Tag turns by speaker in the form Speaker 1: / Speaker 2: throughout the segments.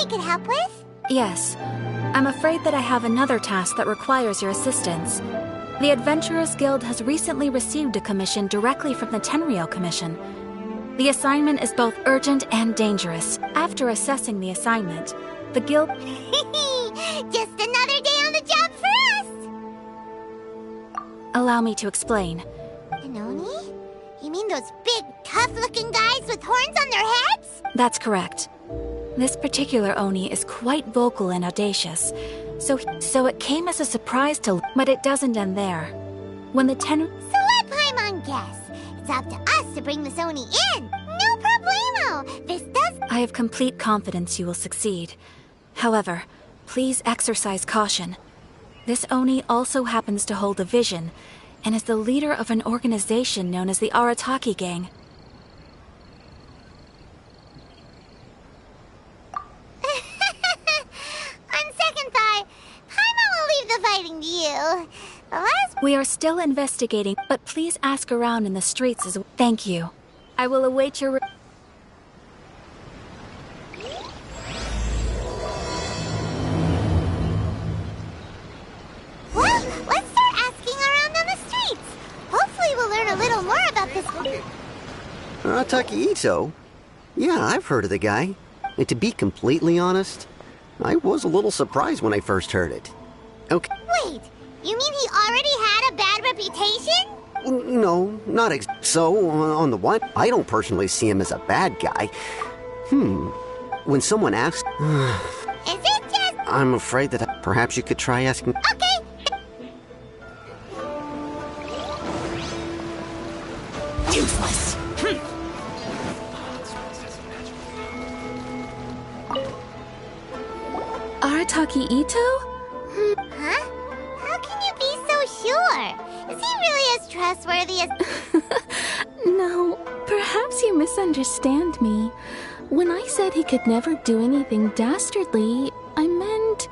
Speaker 1: could help with?
Speaker 2: Yes. I'm afraid that I have another task that requires your assistance. The Adventurers Guild has recently received a commission directly from the Tenryou Commission. The assignment is both urgent and dangerous. After assessing the assignment, the guild...
Speaker 1: Just another day on the job for us!
Speaker 2: Allow me to explain.
Speaker 1: An Oni? You mean those big, tough-looking guys with horns on their heads?
Speaker 2: That's correct. This particular Oni is quite vocal and audacious, so it came as a surprise to... But it doesn't end there. When the
Speaker 1: So let Paimon guess. It's up to us to bring this Oni in. No problemo. This does...
Speaker 2: I have complete confidence you will succeed. However, please exercise caution. This Oni also happens to hold a vision, and is the leader of an organization known as the Arataki Gang.
Speaker 1: On second thought, Paimon will leave the fighting to you.
Speaker 2: We are still investigating, but please ask around in the streets as well. Thank you. I will await your...
Speaker 1: Well, let's start asking around on the streets. Hopefully we'll learn a little more about this...
Speaker 3: Arataki Ito? Yeah, I've heard of the guy. And to be completely honest, I was a little surprised when I first heard it. Okay.
Speaker 1: Wait, you mean he already had a bad reputation?
Speaker 3: No, not so, on the one, I don't personally see him as a bad guy. When someone asks...
Speaker 1: Is it just...
Speaker 3: I'm afraid that perhaps you could try asking...
Speaker 1: Okay.
Speaker 4: Useless!
Speaker 2: Arataki Ito?
Speaker 1: Huh? How can you be so sure? Is he really as trustworthy as...
Speaker 5: No, perhaps you misunderstand me. When I said he could never do anything dastardly, I meant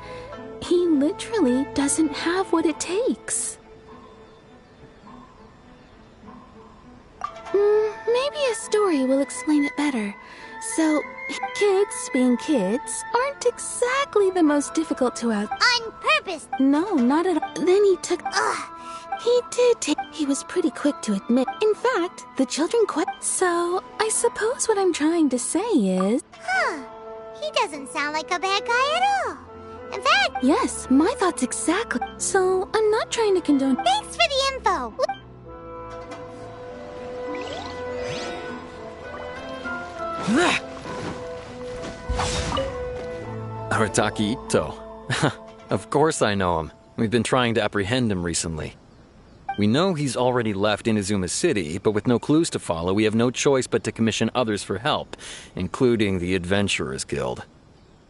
Speaker 5: he literally doesn't have what it takes. Maybe a story will explain it better. So, kids being kids aren't exactly the most difficult to out...
Speaker 1: On purpose?
Speaker 5: No, not at all. Then he took...
Speaker 1: Ugh.
Speaker 5: He did take... He was pretty quick to admit. In fact, the children quit. So, I suppose what I'm trying to say is...
Speaker 1: Huh. He doesn't sound like a bad guy at all. In fact...
Speaker 5: Yes, my thoughts exactly. So, I'm not trying to condone...
Speaker 1: Thanks for the info.
Speaker 6: Arataki Ito. Of course I know him. We've been trying to apprehend him recently. We know he's already left Inazuma City, but with no clues to follow, we have no choice but to commission others for help, including the Adventurers Guild.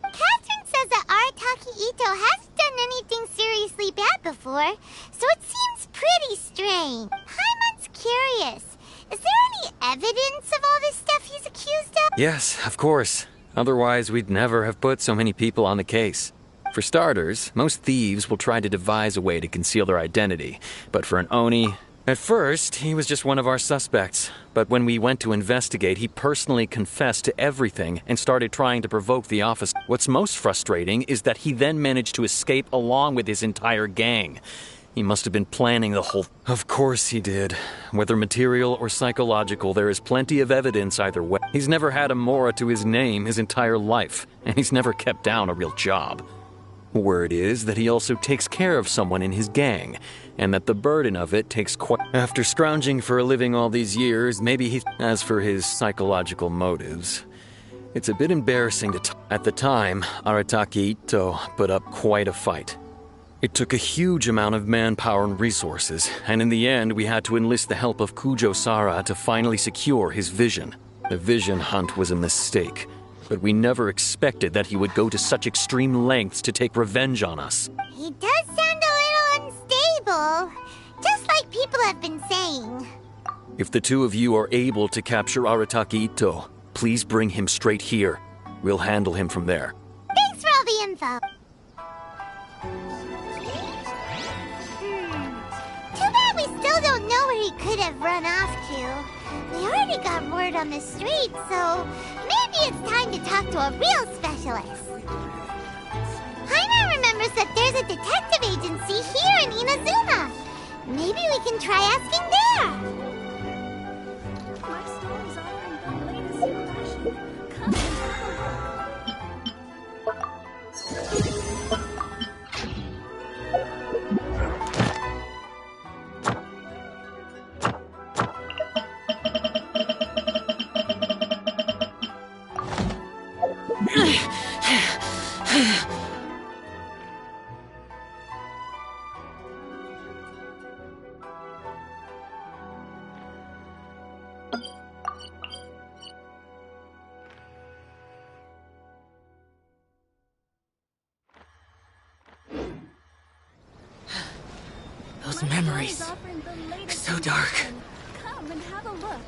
Speaker 1: Catherine says that Arataki Ito hasn't done anything seriously bad before, so it seems pretty strange. Paimon's curious. Is there any evidence of all this stuff he's accused of?
Speaker 6: Yes, of course. Otherwise, we'd never have put so many people on the case. For starters, most thieves will try to devise a way to conceal their identity. But for an Oni... At first, he was just one of our suspects. But when we went to investigate, he personally confessed to everything and started trying to provoke the office. What's most frustrating is that he then managed to escape along with his entire gang. He must have been planning the whole... Of course he did. Whether material or psychological, there is plenty of evidence either way. He's never had a Mora to his name his entire life, and he's never kept down a real job. Word is that he also takes care of someone in his gang, and that the burden of it takes quite... After scrounging for a living all these years, maybe he... As for his psychological motives, it's a bit embarrassing to... At the time, Arataki Ito put up quite a fight. It took a huge amount of manpower and resources, and in the end we had to enlist the help of Kujo Sara to finally secure his vision. The vision hunt was a mistake, but we never expected that he would go to such extreme lengths to take revenge on us.
Speaker 1: He does sound a little unstable, just like people have been saying.
Speaker 6: If the two of you are able to capture Arataki Ito, please bring him straight here. We'll handle him from there.
Speaker 1: Thanks for all the info. Too bad we still don't know where he could have run off to. We already got word on the street, so maybe it's time to talk to a real specialist. Haima remembers that there's a detective agency here in Inazuma. Maybe we can try asking there.
Speaker 5: My store is offering the latest in fashion. Come and have
Speaker 4: Those memories. So dark.
Speaker 5: Come and have a look.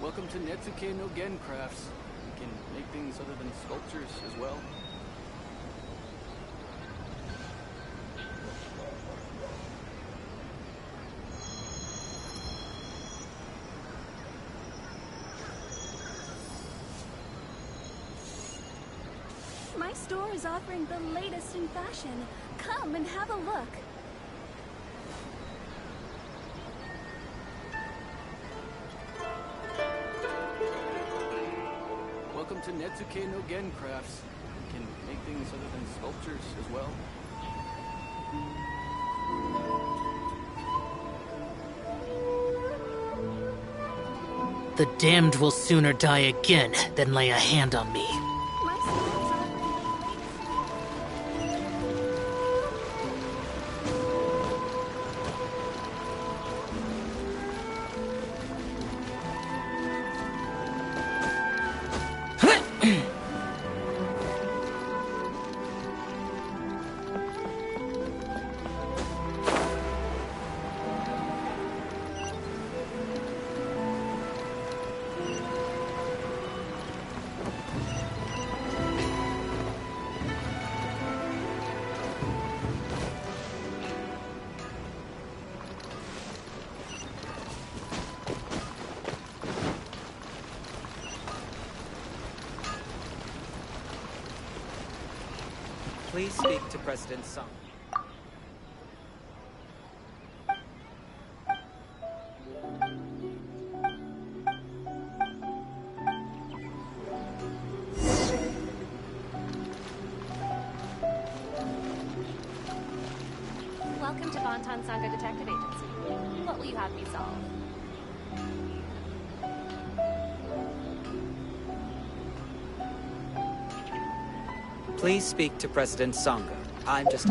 Speaker 7: Welcome to Netsuke no Gen Crafts. You can make things other than sculptures as well.
Speaker 5: My store is offering the latest in fashion. Come and have a look.
Speaker 7: Welcome to Netsuke no Gen Crafts. You can make things other than sculptures as well.
Speaker 4: The damned will sooner die again than lay a hand on me.
Speaker 5: My store is offering the latest.
Speaker 8: Please speak to President Sung.
Speaker 9: Welcome to Bonton Sangha Detective Agency. What will you have me solve?
Speaker 8: Please speak to President Sangha. I'm just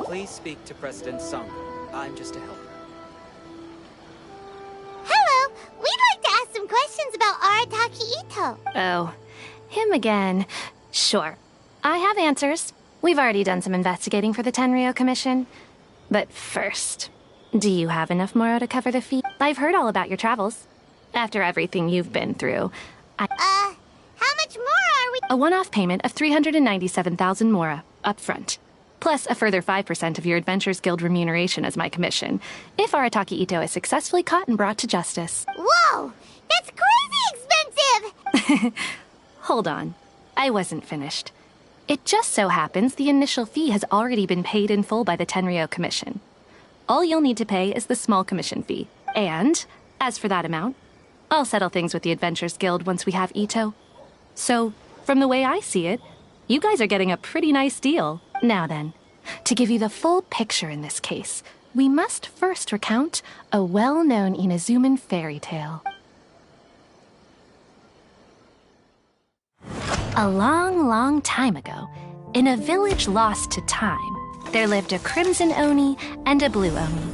Speaker 8: Please speak to President Sung. I'm just a helper.
Speaker 1: Hello! We'd like to ask some questions about Arataki Ito.
Speaker 9: Oh, him again. Sure. I have answers. We've already done some investigating for the Tenryo Commission. But first, do you have enough Moro to cover the fee? I've heard all about your travels. After everything you've been through,
Speaker 1: How much more are we?
Speaker 9: a one-off payment of 397,000 Mora, up front. Plus a further 5% of your Adventures Guild remuneration as my commission, if Arataki Ito is successfully caught and brought to justice.
Speaker 1: Whoa! That's crazy expensive!
Speaker 9: Hold on. I wasn't finished. It just so happens the initial fee has already been paid in full by the Tenryo Commission. All you'll need to pay is the small commission fee. And, as for that amount, I'll settle things with the Adventures Guild once we have Ito. So, from the way I see it, you guys are getting a pretty nice deal. Now then, to give you the full picture in this case, we must first recount a well-known Inazuman fairy tale. A long, long time ago, in a village lost to time, there lived a crimson Oni and a blue Oni.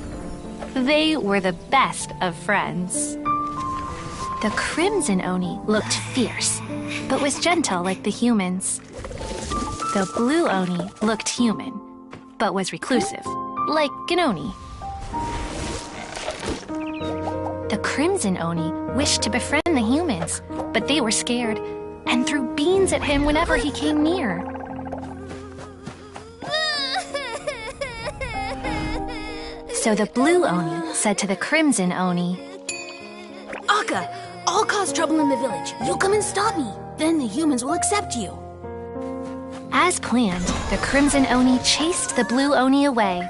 Speaker 9: They were the best of friends. The crimson Oni looked fierce, but was gentle like the humans. The blue Oni looked human, but was reclusive, like an Oni. The crimson Oni wished to befriend the humans, but they were scared and threw beans at him whenever he came near. So the blue Oni said to the crimson Oni,
Speaker 10: Akka, I'll cause trouble in the village. You come and stop me. Then the humans will accept you.
Speaker 9: As planned, the Crimson Oni chased the Blue Oni away.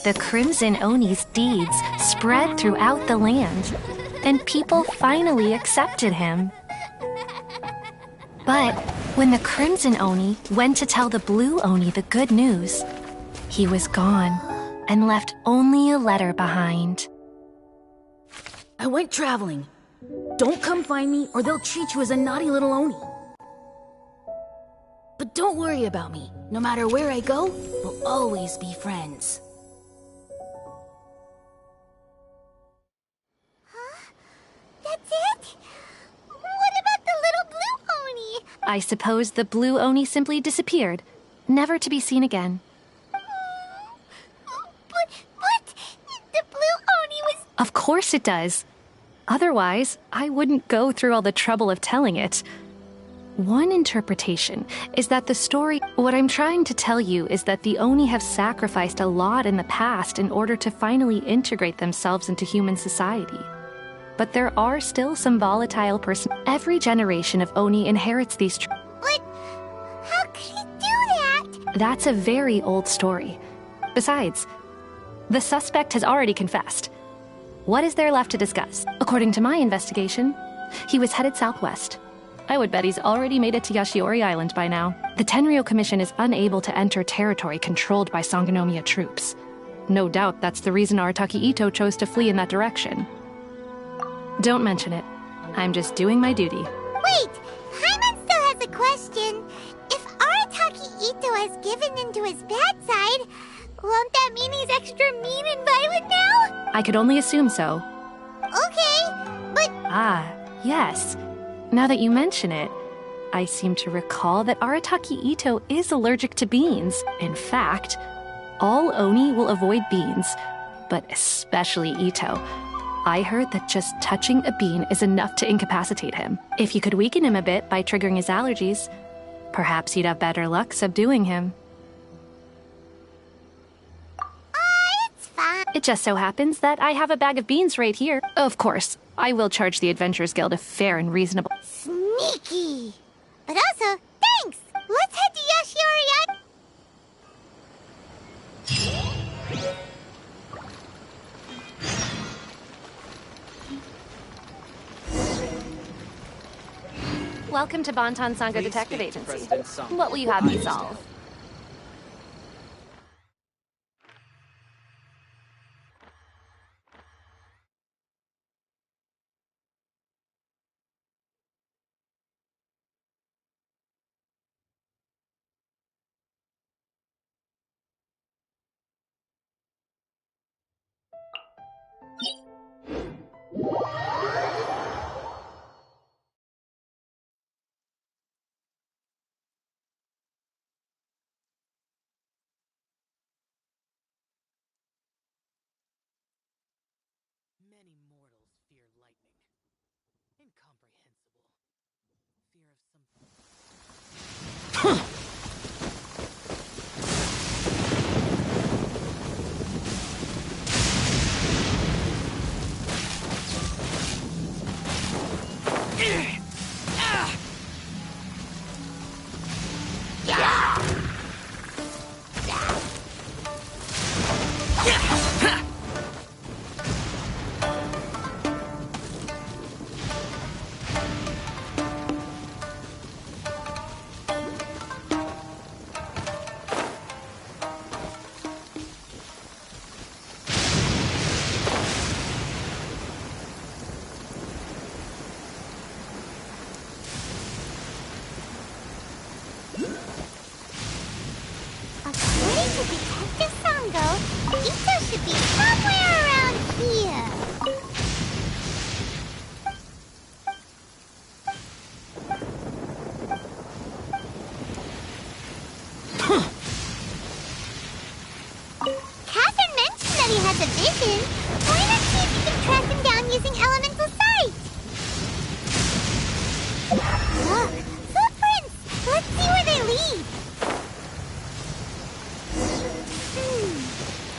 Speaker 9: The Crimson Oni's deeds spread throughout the land, and people finally accepted him. But when the Crimson Oni went to tell the Blue Oni the good news, he was gone and left only a letter behind.
Speaker 10: I went traveling. Don't come find me or they'll treat you as a naughty little Oni. But don't worry about me. No matter where I go, we'll always be friends.
Speaker 1: That's it? What about the little blue Oni?
Speaker 9: I suppose the Blue Oni simply disappeared, never to be seen again.
Speaker 1: But the blue Oni was...
Speaker 9: Of course it does. Otherwise, I wouldn't go through all the trouble of telling it. One interpretation is that the story... What I'm trying to tell you is that the Oni have sacrificed a lot in the past in order to finally integrate themselves into human society. But there are still some volatile persons. Every generation of Oni inherits these
Speaker 1: But how could he do that?
Speaker 9: That's a very old story. Besides, the suspect has already confessed. What is there left to discuss? According to my investigation, he was headed southwest. I would bet he's already made it to Yashiori Island by now. The Tenryo Commission is unable to enter territory controlled by Sangonomiya troops. No doubt that's the reason Arataki Ito chose to flee in that direction. Don't mention it. I'm just doing my duty.
Speaker 1: Wait! Hyman still has a question. If Arataki Ito has given in to his bad side, won't that mean he's extra mean and violent now?
Speaker 9: I could only assume so.
Speaker 1: Okay, but...
Speaker 9: Ah, yes. Now that you mention it, I seem to recall that Arataki Ito is allergic to beans. In fact, all Oni will avoid beans, but especially Ito. I heard that just touching a bean is enough to incapacitate him. If you could weaken him a bit by triggering his allergies, perhaps you'd have better luck subduing him.
Speaker 1: It's fine.
Speaker 9: It just so happens that I have a bag of beans right here. Of course, I will charge the Adventurers Guild a fair and reasonable...
Speaker 1: Sneaky! But also, thanks! Let's head to Yashiori.
Speaker 9: Welcome to Bonton Sangha
Speaker 8: Please
Speaker 9: Detective
Speaker 8: speak to
Speaker 9: Agency.
Speaker 8: President Song.
Speaker 9: What will you have me solve?
Speaker 4: Many mortals fear lightning. Incomprehensible. Fear of some...
Speaker 1: According to Detective Sango, Ito should be somewhere around here. Catherine mentioned that he has a vision. Why not see if you can track him down using elemental sight? Look, footprints! Let's see where they lead.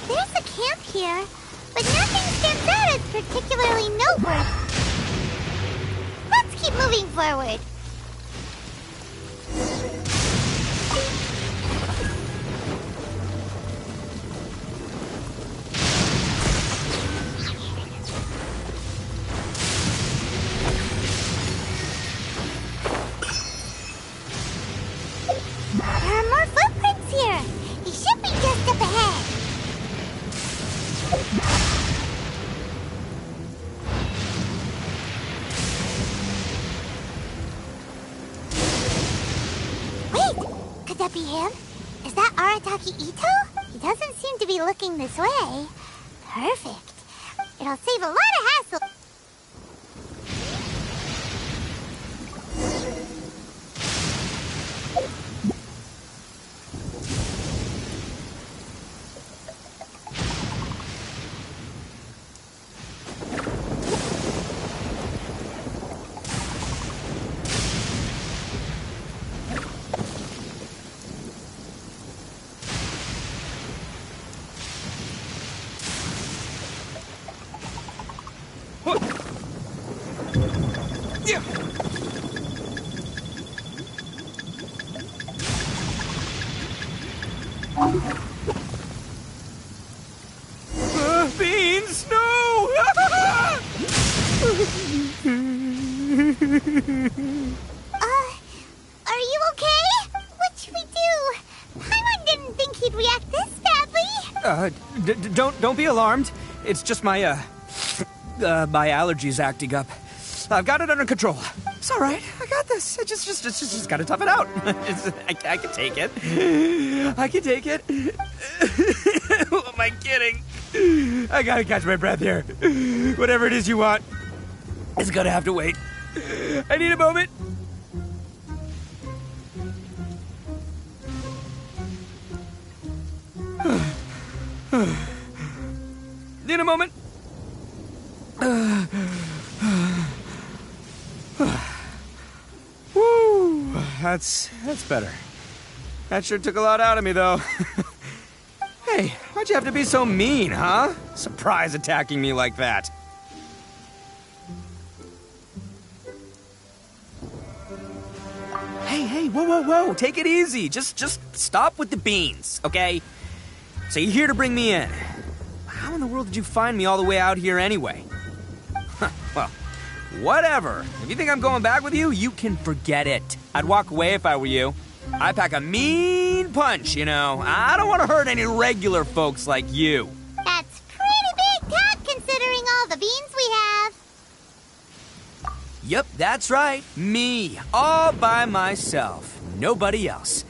Speaker 1: There's a camp here, but nothing stands out as particularly noteworthy. Let's keep moving forward. There are more footprints here. He should be just up ahead. Wait! Could that be him? Is that Arataki Ito? He doesn't seem to be looking this way. Perfect. It'll save a lot of hassle.
Speaker 11: Beans, no!
Speaker 1: Are you okay? What should we do? Paimon didn't think he'd react this badly.
Speaker 11: Don't be alarmed. It's just my my allergies acting up. I've got it under control. It's all right. I got this. I just gotta tough it out. I can take it. I can take it. Who am I kidding? I gotta catch my breath here. Whatever it is you want, it's gonna have to wait. I need a moment. Need a moment. Woo! That's better. That sure took a lot out of me, though. Hey, why'd you have to be so mean, huh? Surprise attacking me like that. Hey, whoa. Take it easy. Just stop with the beans, okay? So you're here to bring me in. How in the world did you find me all the way out here anyway? Well, whatever. If you think I'm going back with you, you can forget it. I'd walk away if I were you. I pack a mean punch, you know. I don't want to hurt any regular folks like you.
Speaker 1: That's pretty big talk considering all the beans we have.
Speaker 11: Yep, that's right. Me. All by myself. Nobody else.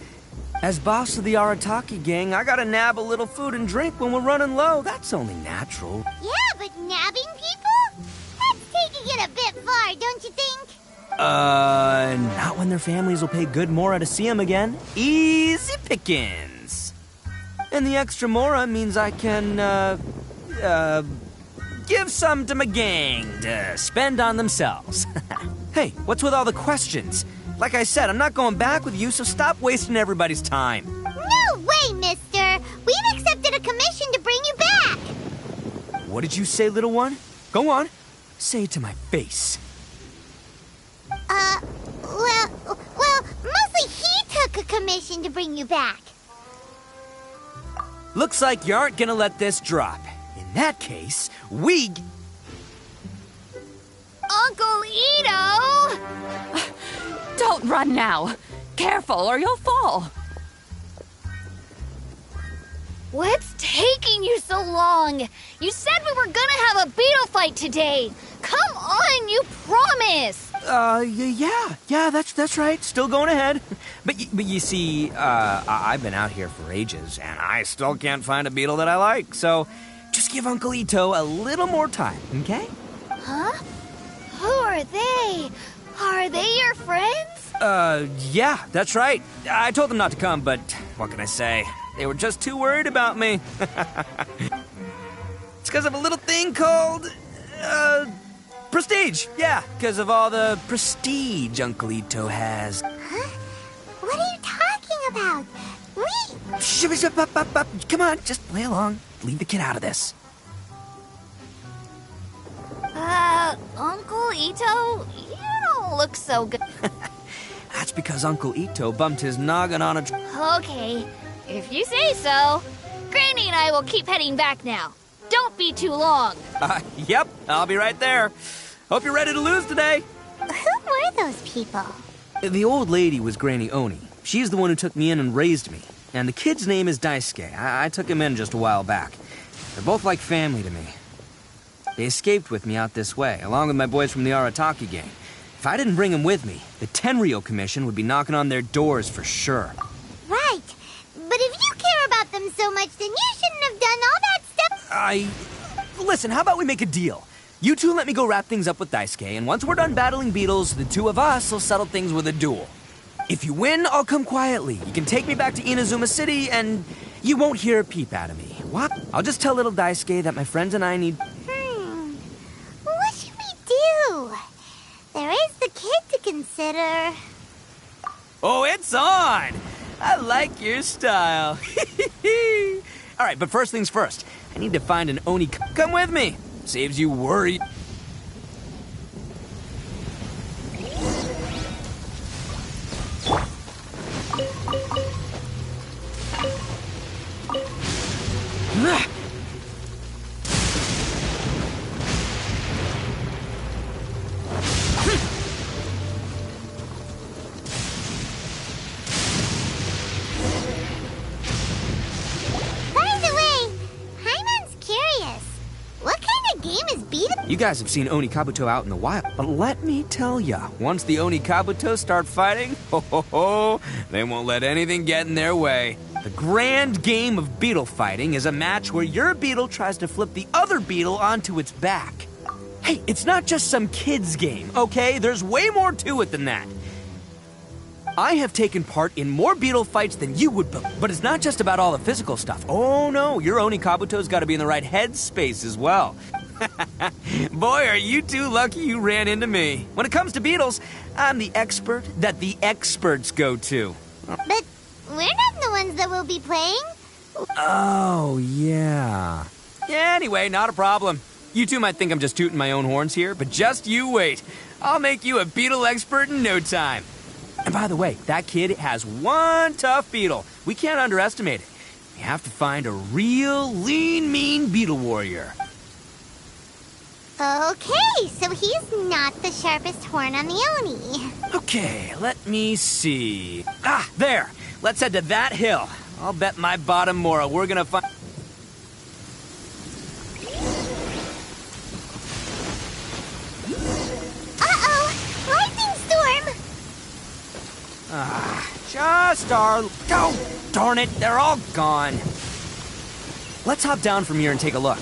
Speaker 11: As boss of the Arataki gang, I gotta nab a little food and drink when we're running low. That's only natural.
Speaker 1: Yeah, but nabbing people? That's taking it a bit far, don't you think?
Speaker 11: Not when their families will pay good mora to see them again. Easy pickings. And the extra mora means I can, give some to my gang to spend on themselves. Hey, what's with all the questions? Like I said, I'm not going back with you, so stop wasting everybody's time.
Speaker 1: No way, mister! We've accepted a commission to bring you back!
Speaker 11: What did you say, little one? Go on. Say it to my face.
Speaker 1: Well, mostly he took a commission to bring you back.
Speaker 11: Looks like you aren't gonna let this drop. In that case, we...
Speaker 12: Uncle Ito! Don't run now. Careful or you'll fall.
Speaker 13: What's taking you so long? You said we were gonna have a beetle fight today. Come on, you promised.
Speaker 11: Yeah, that's right. Still going ahead. But you see, I've been out here for ages, and I still can't find a beetle that I like. So, just give Uncle Ito a little more time, okay?
Speaker 13: Huh? Who are they? Are they your friends?
Speaker 11: Yeah, that's right. I told them not to come, but what can I say? They were just too worried about me. It's because of a little thing called, prestige. Yeah, because of all the prestige Uncle Ito has.
Speaker 1: Huh? What are you talking about?
Speaker 11: Come on, just play along. Leave the kid out of this.
Speaker 13: Uncle Ito, you don't look so good.
Speaker 11: That's because Uncle Ito bumped his noggin on a...
Speaker 13: Okay, if you say so. Granny and I will keep heading back now. Don't be too long.
Speaker 11: Yep, I'll be right there. Hope you're ready to lose today.
Speaker 1: Who were those people?
Speaker 11: The old lady was Granny Oni. She's the one who took me in and raised me. And the kid's name is Daisuke. I took him in just a while back. They're both like family to me. They escaped with me out this way, along with my boys from the Arataki gang. If I didn't bring them with me, the Tenryo Commission would be knocking on their doors for sure.
Speaker 1: Right. But if you care about them so much, then you shouldn't have done all that stuff.
Speaker 11: Listen, how about we make a deal? You two let me go wrap things up with Daisuke, and once we're done battling beetles, the two of us will settle things with a duel. If you win, I'll come quietly. You can take me back to Inazuma City, and you won't hear a peep out of me. What? I'll just tell little Daisuke that my friends and I need...
Speaker 1: What should we do? There is the kid to consider.
Speaker 11: Oh, it's on! I like your style. All right, but first things first. I need to find an Oni. Come with me. Saves you worry. You guys have seen Oni Kabuto out in the wild, but let me tell ya, once the Oni Kabuto start fighting, they won't let anything get in their way. The grand game of beetle fighting is a match where your beetle tries to flip the other beetle onto its back. Hey, it's not just some kid's game, okay? There's way more to it than that. I have taken part in more beetle fights than you would, but it's not just about all the physical stuff. Oh no, your Oni Kabuto's gotta be in the right headspace as well. Boy, are you two lucky you ran into me. When it comes to beetles, I'm the expert that the experts go to.
Speaker 1: But we're not the ones that will be playing.
Speaker 11: Oh, yeah. Anyway, not a problem. You two might think I'm just tooting my own horns here, but just you wait. I'll make you a beetle expert in no time. And by the way, that kid has one tough beetle. We can't underestimate it. We have to find a real lean, mean beetle warrior.
Speaker 1: Okay, so he's not the sharpest horn on the Oni.
Speaker 11: Okay, let me see. Ah, there. Let's head to that hill. I'll bet my bottom Mora we're gonna find...
Speaker 1: Uh-oh! Lightning storm!
Speaker 11: Just our... Oh, darn it, they're all gone. Let's hop down from here and take a look.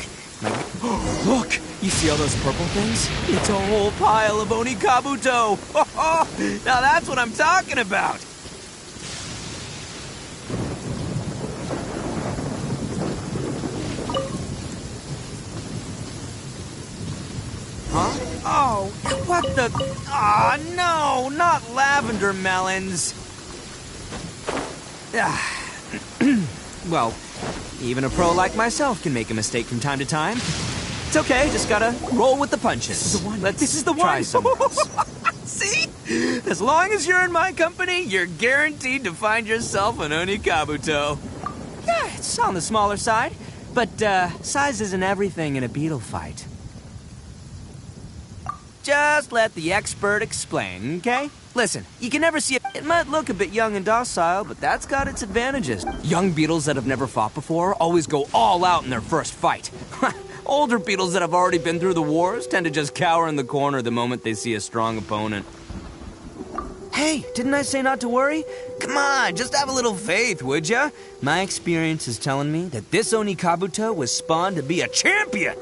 Speaker 11: Look! You see all those purple things? It's a whole pile of Oni Kabuto! Now that's what I'm talking about! Huh? Oh, what the... Ah, no! Not lavender melons! Well, even a pro like myself can make a mistake from time to time. It's okay, just gotta roll with the punches. This is the one. Try somewhere else. See? As long as you're in my company, you're guaranteed to find yourself an Oni Kabuto. Yeah, it's on the smaller side, but size isn't everything in a beetle fight. Just let the expert explain, okay? Listen, you can never see it. It might look a bit young and docile, but that's got its advantages. Young beetles that have never fought before always go all out in their first fight. Older beetles that have already been through the wars tend to just cower in the corner the moment they see a strong opponent. Hey, didn't I say not to worry? Come on, just have a little faith, would ya? My experience is telling me that this Oni Kabuto was spawned to be a champion.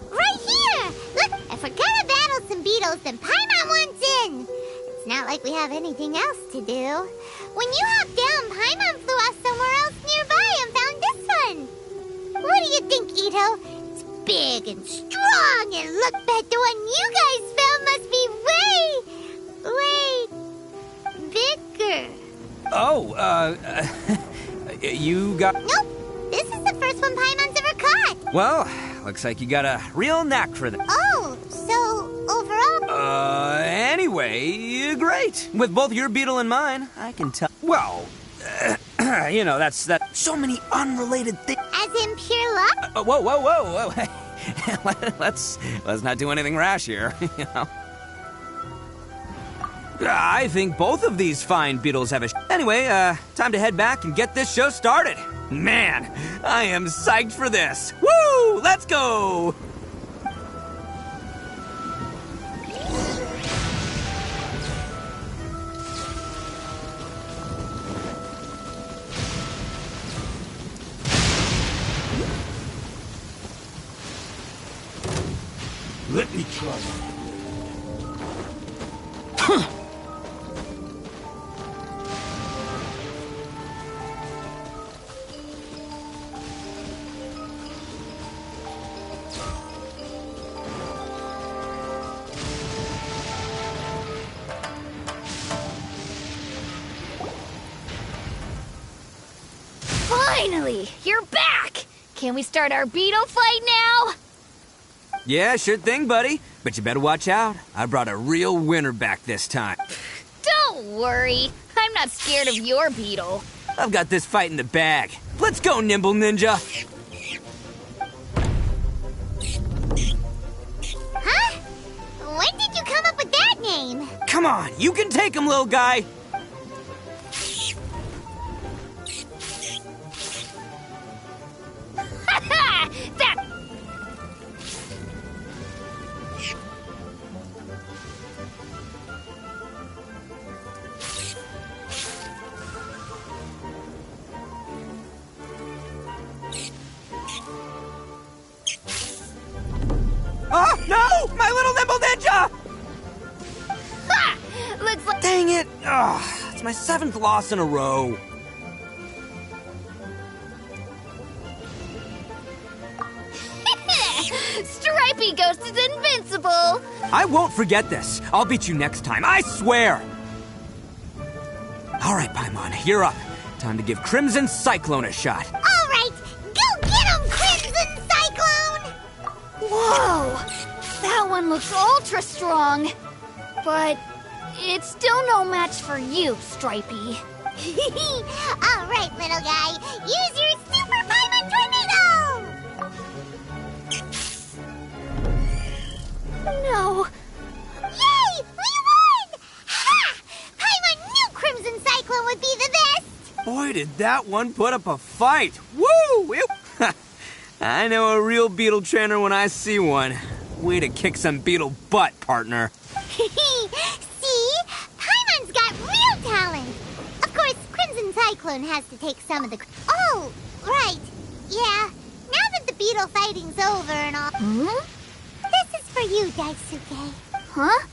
Speaker 1: Right here! Look, if we're gonna battle some beetles, then Paimon wants in. It's not like we have anything else to do. When you hopped down, Paimon flew off somewhere else nearby and found this one. What do you think, Ito? It's big and strong, and look, bet the one you guys found must be way bigger.
Speaker 11: Oh, you got...
Speaker 1: Nope, this is the first one Paimon's ever caught.
Speaker 11: Well, looks like you got a real knack for that.
Speaker 1: Oh, so overall...
Speaker 11: Anyway, great. With both your beetle and mine, I can tell... Well, you know, that's so many unrelated things.
Speaker 1: As in pure luck?
Speaker 11: Whoa. let's not do anything rash here, you know. I think both of these fine beetles have a... Anyway, time to head back and get this show started. Man, I am psyched for this. Woo! Let's go!
Speaker 14: Let me try.
Speaker 13: Finally! You're back! Can we start our beetle fight now?
Speaker 11: Yeah, sure thing, buddy. But you better watch out. I brought a real winner back this time.
Speaker 13: Don't worry. I'm not scared of your beetle.
Speaker 11: I've got this fight in the bag. Let's go, Nimble Ninja!
Speaker 1: Huh? When did you come up with that name?
Speaker 11: Come on, you can take him, little guy!
Speaker 13: That...
Speaker 11: Oh, no! My little Nimble Ninja!
Speaker 13: Ha! Looks like...
Speaker 11: Dang it! Ugh, it's my 7th loss in a row.
Speaker 13: Stripey Ghost is invincible!
Speaker 11: I won't forget this. I'll beat you next time, I swear! All right, Paimon, you're up. Time to give Crimson Cyclone a shot.
Speaker 1: All right, go get him, Crimson Cyclone!
Speaker 13: Whoa! That one looks ultra strong. But it's still no match for you, Stripey.
Speaker 1: All right, little guy. Use your Super Paimon Tornado!
Speaker 13: No.
Speaker 1: Yay! We won! Ha! Paimon knew Crimson Cyclone would be the best!
Speaker 11: Boy, did that one put up a fight. Woo! I know a real beetle trainer when I see one. Way to kick some beetle butt, partner.
Speaker 1: See? Paimon's got real talent! Of course, Crimson Cyclone has to take some of the... Oh, right. Yeah. Now that the beetle fighting's over and all... This is for you, Daisuke.
Speaker 13: Huh?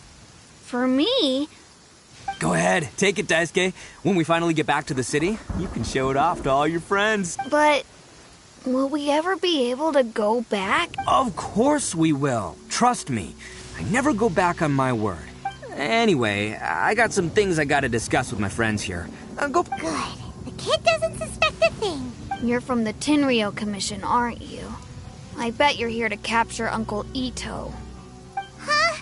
Speaker 13: For me?
Speaker 11: Go ahead, take it, Daisuke. When we finally get back to the city, you can show it off to all your friends.
Speaker 13: But... will we ever be able to go back?
Speaker 11: Of course we will. Trust me. I never go back on my word. Anyway, I got some things I gotta discuss with my friends here. Go.
Speaker 1: Good. The kid doesn't suspect a thing.
Speaker 13: You're from the Tenryou Commission, aren't you? I bet you're here to capture Uncle Ito.
Speaker 1: Huh?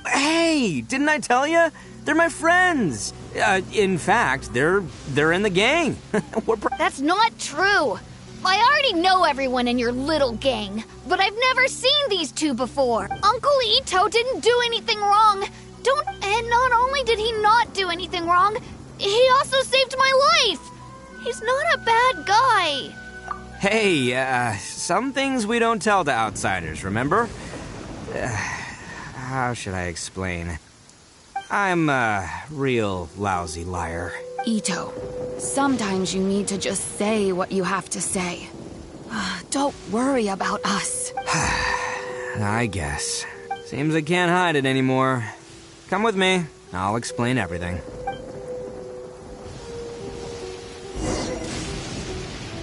Speaker 11: Hey, didn't I tell you? They're my friends. In fact, they're in the gang.
Speaker 13: That's not true. I already know everyone in your little gang, but I've never seen these two before. Uncle Ito didn't do anything wrong. And not only did he not do anything wrong, he also saved my life. He's not a bad guy.
Speaker 11: Hey, some things we don't tell to outsiders, remember? How should I explain? I'm a real lousy liar.
Speaker 12: Ito, sometimes you need to just say what you have to say. Don't worry about us.
Speaker 11: I guess. Seems I can't hide it anymore. Come with me. I'll explain everything.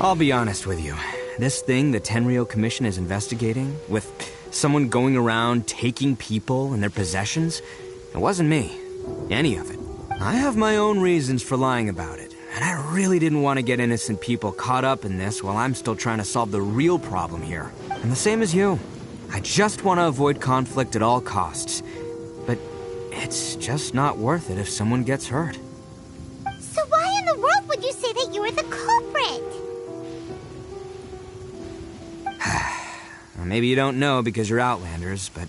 Speaker 11: I'll be honest with you. This thing the Tenryou Commission is investigating, with someone going around taking people and their possessions, it wasn't me. Any of it. I have my own reasons for lying about it, and I really didn't want to get innocent people caught up in this while I'm still trying to solve the real problem here. And the same as you. I just want to avoid conflict at all costs. But it's just not worth it if someone gets hurt.
Speaker 1: So why in the world would you say that you were the culprit?
Speaker 11: Maybe you don't know because you're Outlanders, but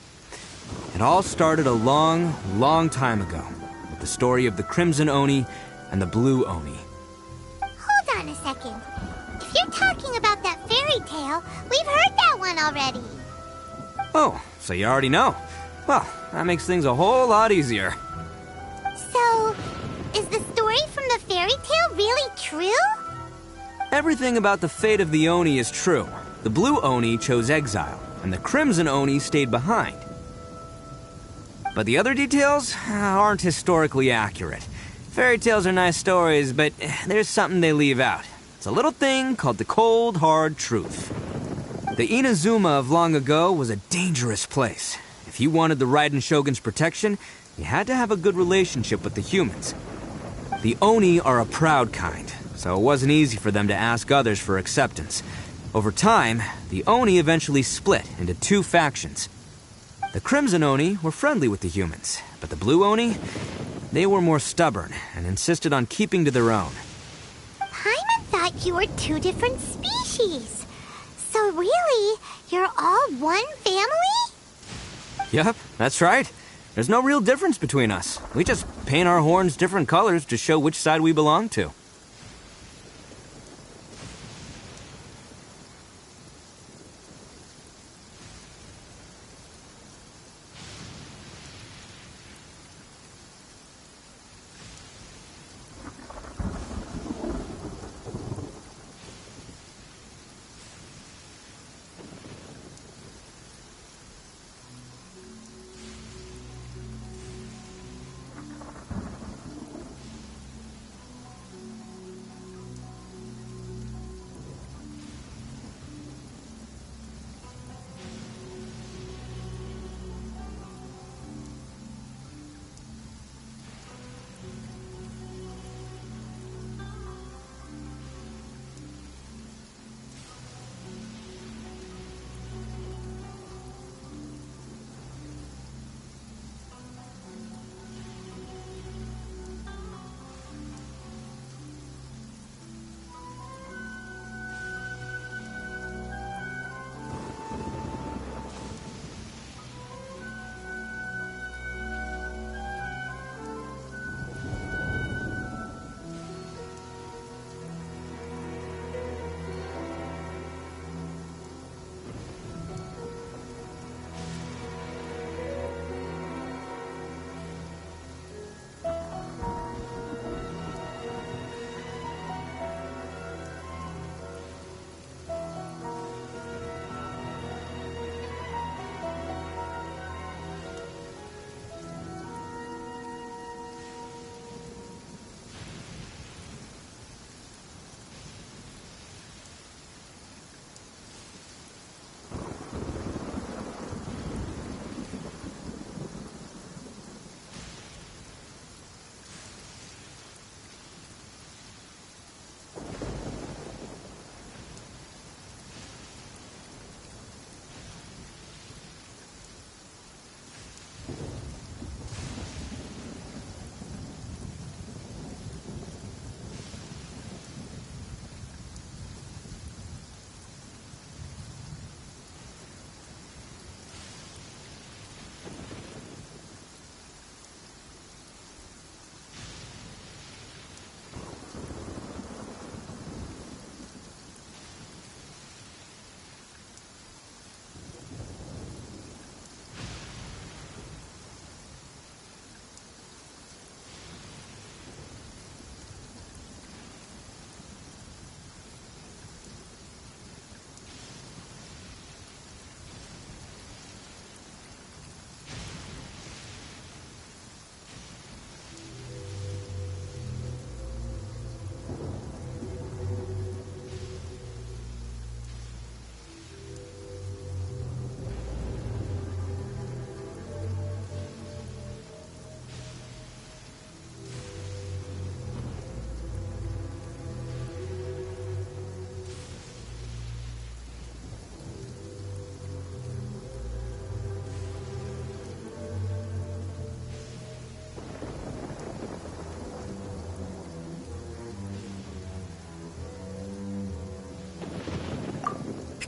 Speaker 11: it all started a long, long time ago with the story of the Crimson Oni and the Blue Oni.
Speaker 1: Hold on a second. If you're talking about that fairy tale, we've heard that one already.
Speaker 11: Oh, so you already know. Well, that makes things a whole lot easier.
Speaker 1: So, is the story from the fairy tale really true?
Speaker 11: Everything about the fate of the Oni is true. The Blue Oni chose exile, and the Crimson Oni stayed behind. But the other details aren't historically accurate. Fairy tales are nice stories, but there's something they leave out. It's a little thing called the cold, hard truth. The Inazuma of long ago was a dangerous place. If you wanted the Raiden Shogun's protection, you had to have a good relationship with the humans. The Oni are a proud kind, so it wasn't easy for them to ask others for acceptance. Over time, the Oni eventually split into two factions. The Crimson Oni were friendly with the humans, but the Blue Oni, they were more stubborn and insisted on keeping to their own.
Speaker 1: Paimon thought you were two different species. So really, you're all one family?
Speaker 11: Yep, that's right. There's no real difference between us. We just paint our horns different colors to show which side we belong to.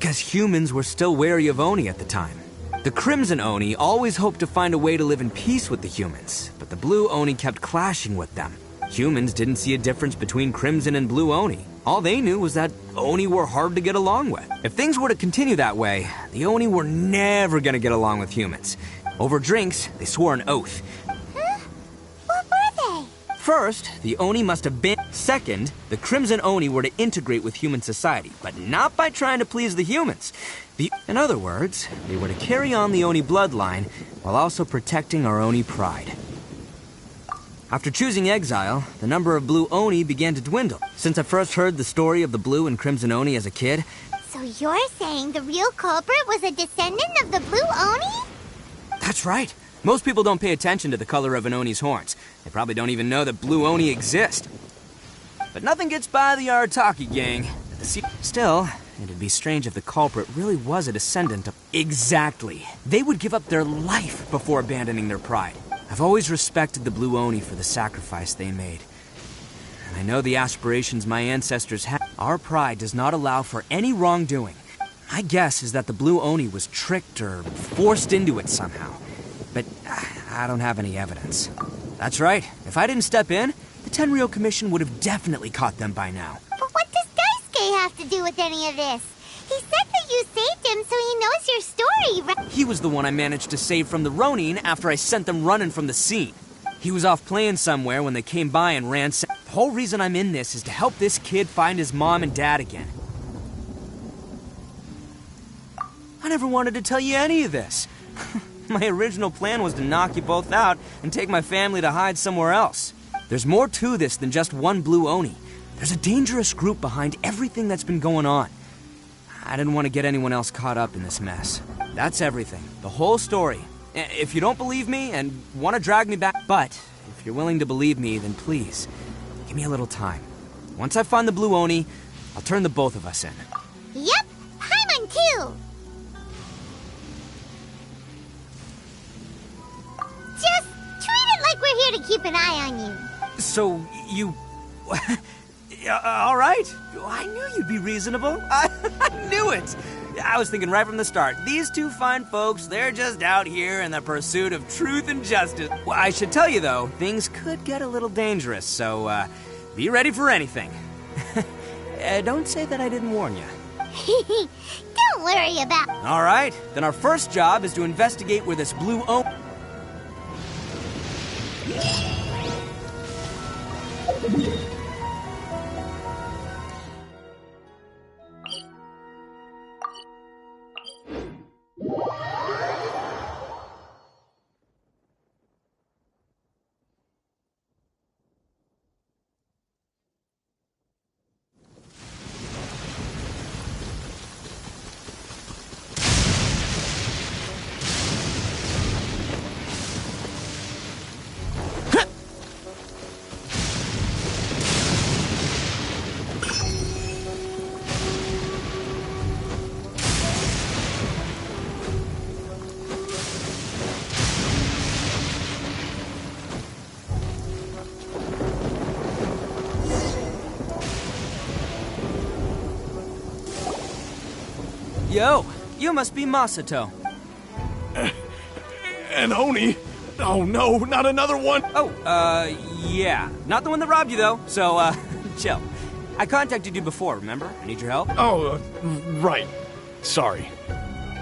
Speaker 11: because humans were still wary of Oni at the time. The Crimson Oni always hoped to find a way to live in peace with the humans, but the Blue Oni kept clashing with them. Humans didn't see a difference between Crimson and Blue Oni. All they knew was that Oni were hard to get along with. If things were to continue that way, the Oni were never gonna get along with humans. Over drinks, they swore an oath.
Speaker 1: Huh? What were they?
Speaker 11: First, the Oni must have been. Second, the Crimson Oni were to integrate with human society, but not by trying to please the humans. In other words, they were to carry on the Oni bloodline while also protecting our Oni pride. After choosing exile, the number of Blue Oni began to dwindle. Since I first heard the story of the Blue and Crimson Oni as a kid...
Speaker 1: So you're saying the real culprit was a descendant of the Blue Oni?
Speaker 11: That's right. Most people don't pay attention to the color of an Oni's horns. They probably don't even know that Blue Oni exist. But nothing gets by the Arataki gang. Still, it'd be strange if the culprit really was a descendant of... Exactly. They would give up their life before abandoning their pride. I've always respected the Blue Oni for the sacrifice they made. And I know the aspirations my ancestors had. Our pride does not allow for any wrongdoing. My guess is that the Blue Oni was tricked or forced into it somehow. But I don't have any evidence. That's right. If I didn't step in, the Tenryou Commission would have definitely caught them by now.
Speaker 1: But what does Daisuke have to do with any of this? He said that you saved him, so he knows your story, right?
Speaker 11: He was the one I managed to save from the Ronin after I sent them running from the scene. He was off playing somewhere when they came by and ran. The whole reason I'm in this is to help this kid find his mom and dad again. I never wanted to tell you any of this. My original plan was to knock you both out and take my family to hide somewhere else. There's more to this than just one Blue Oni. There's a dangerous group behind everything that's been going on. I didn't want to get anyone else caught up in this mess. That's everything. The whole story. If you don't believe me and want to drag me back... But, if you're willing to believe me, then please, give me a little time. Once I find the Blue Oni, I'll turn the both of us in.
Speaker 1: Yep, Paimon too! Just treat it like we're here to keep an eye on you.
Speaker 11: So, you... all right. I knew you'd be reasonable. I knew it. I was thinking right from the start. These two fine folks, they're just out here in the pursuit of truth and justice. Well, I should tell you, though, things could get a little dangerous, so be ready for anything. Don't say that I didn't warn you.
Speaker 1: Don't worry about...
Speaker 11: All right. Then our first job is to investigate where this Blue Oni... Yo, you must be Masato.
Speaker 14: An Oni? Oh no, not another one!
Speaker 11: Oh, yeah. Not the one that robbed you, though, so, chill. I contacted you before, remember? I need your help.
Speaker 14: Oh, right. Sorry.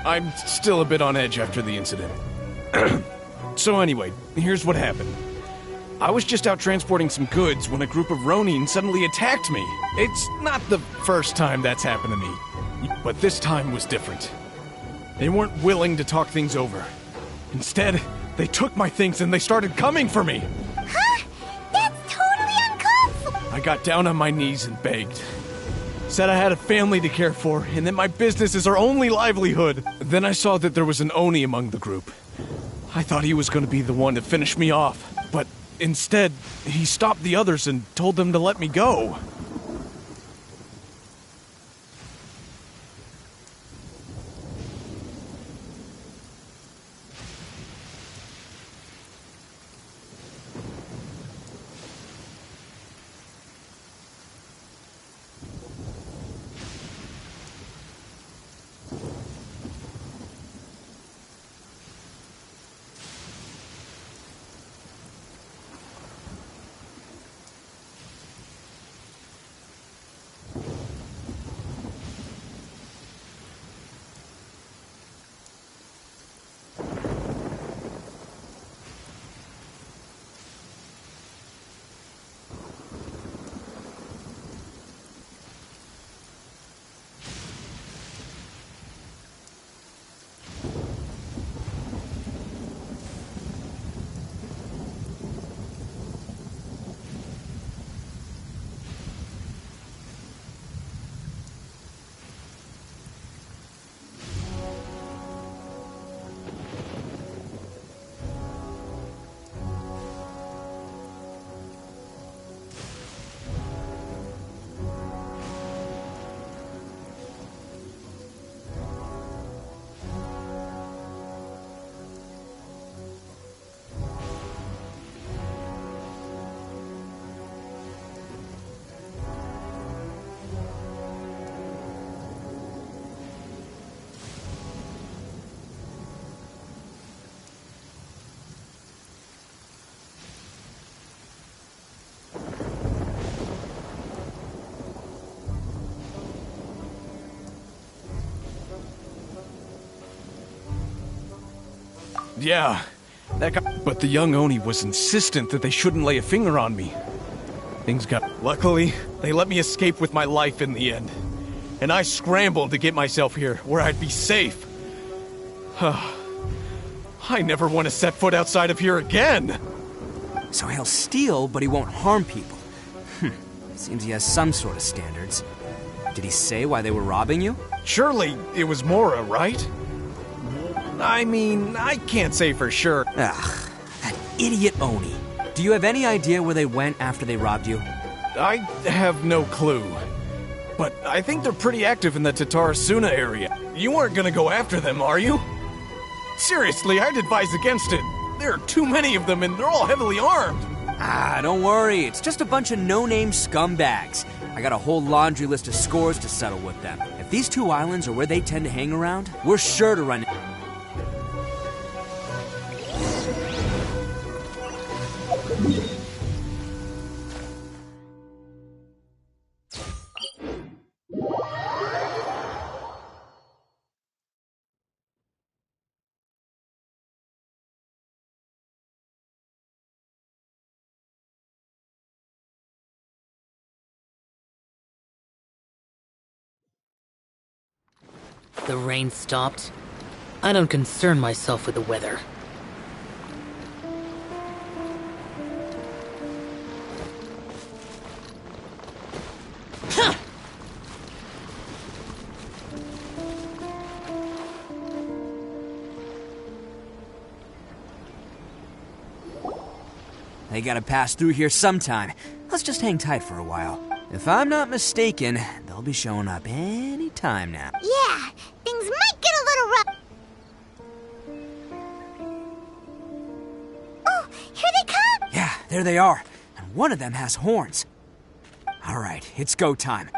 Speaker 14: I'm still a bit on edge after the incident. So anyway, here's what happened. I was just out transporting some goods when a group of Ronin suddenly attacked me. It's not the first time that's happened to me. But this time was different. They weren't willing to talk things over. Instead, they took my things and they started coming for me.
Speaker 1: Huh? That's totally uncalled for.
Speaker 14: I got down on my knees and begged. Said I had a family to care for and that my business is our only livelihood. Then I saw that there was an Oni among the group. I thought he was going to be the one to finish me off. But instead, he stopped the others and told them to let me go. Yeah, that guy. But the young Oni was insistent that they shouldn't lay a finger on me. Things got... Luckily, they let me escape with my life in the end. And I scrambled to get myself here, where I'd be safe. I never want to set foot outside of here again!
Speaker 11: So he'll steal, but he won't harm people. Seems he has some sort of standards. Did he say why they were robbing you?
Speaker 14: Surely it was Mora, right? I mean, I can't say for sure.
Speaker 11: Ugh, that idiot Oni. Do you have any idea where they went after they robbed you?
Speaker 14: I have no clue. But I think they're pretty active in the Tatarasuna area. You aren't gonna go after them, are you? Seriously, I'd advise against it. There are too many of them and they're all heavily armed.
Speaker 11: Ah, don't worry. It's just a bunch of no-name scumbags. I got a whole laundry list of scores to settle with them. If these two islands are where they tend to hang around, we're sure to run...
Speaker 4: The rain stopped. I don't concern myself with the weather.
Speaker 11: They gotta pass through here sometime. Let's just hang tight for a while. If I'm not mistaken, they'll be showing up any time now.
Speaker 1: Yeah, things might get a little rough. Oh, here they come!
Speaker 11: Yeah, there they are. And one of them has horns. All right, it's go time.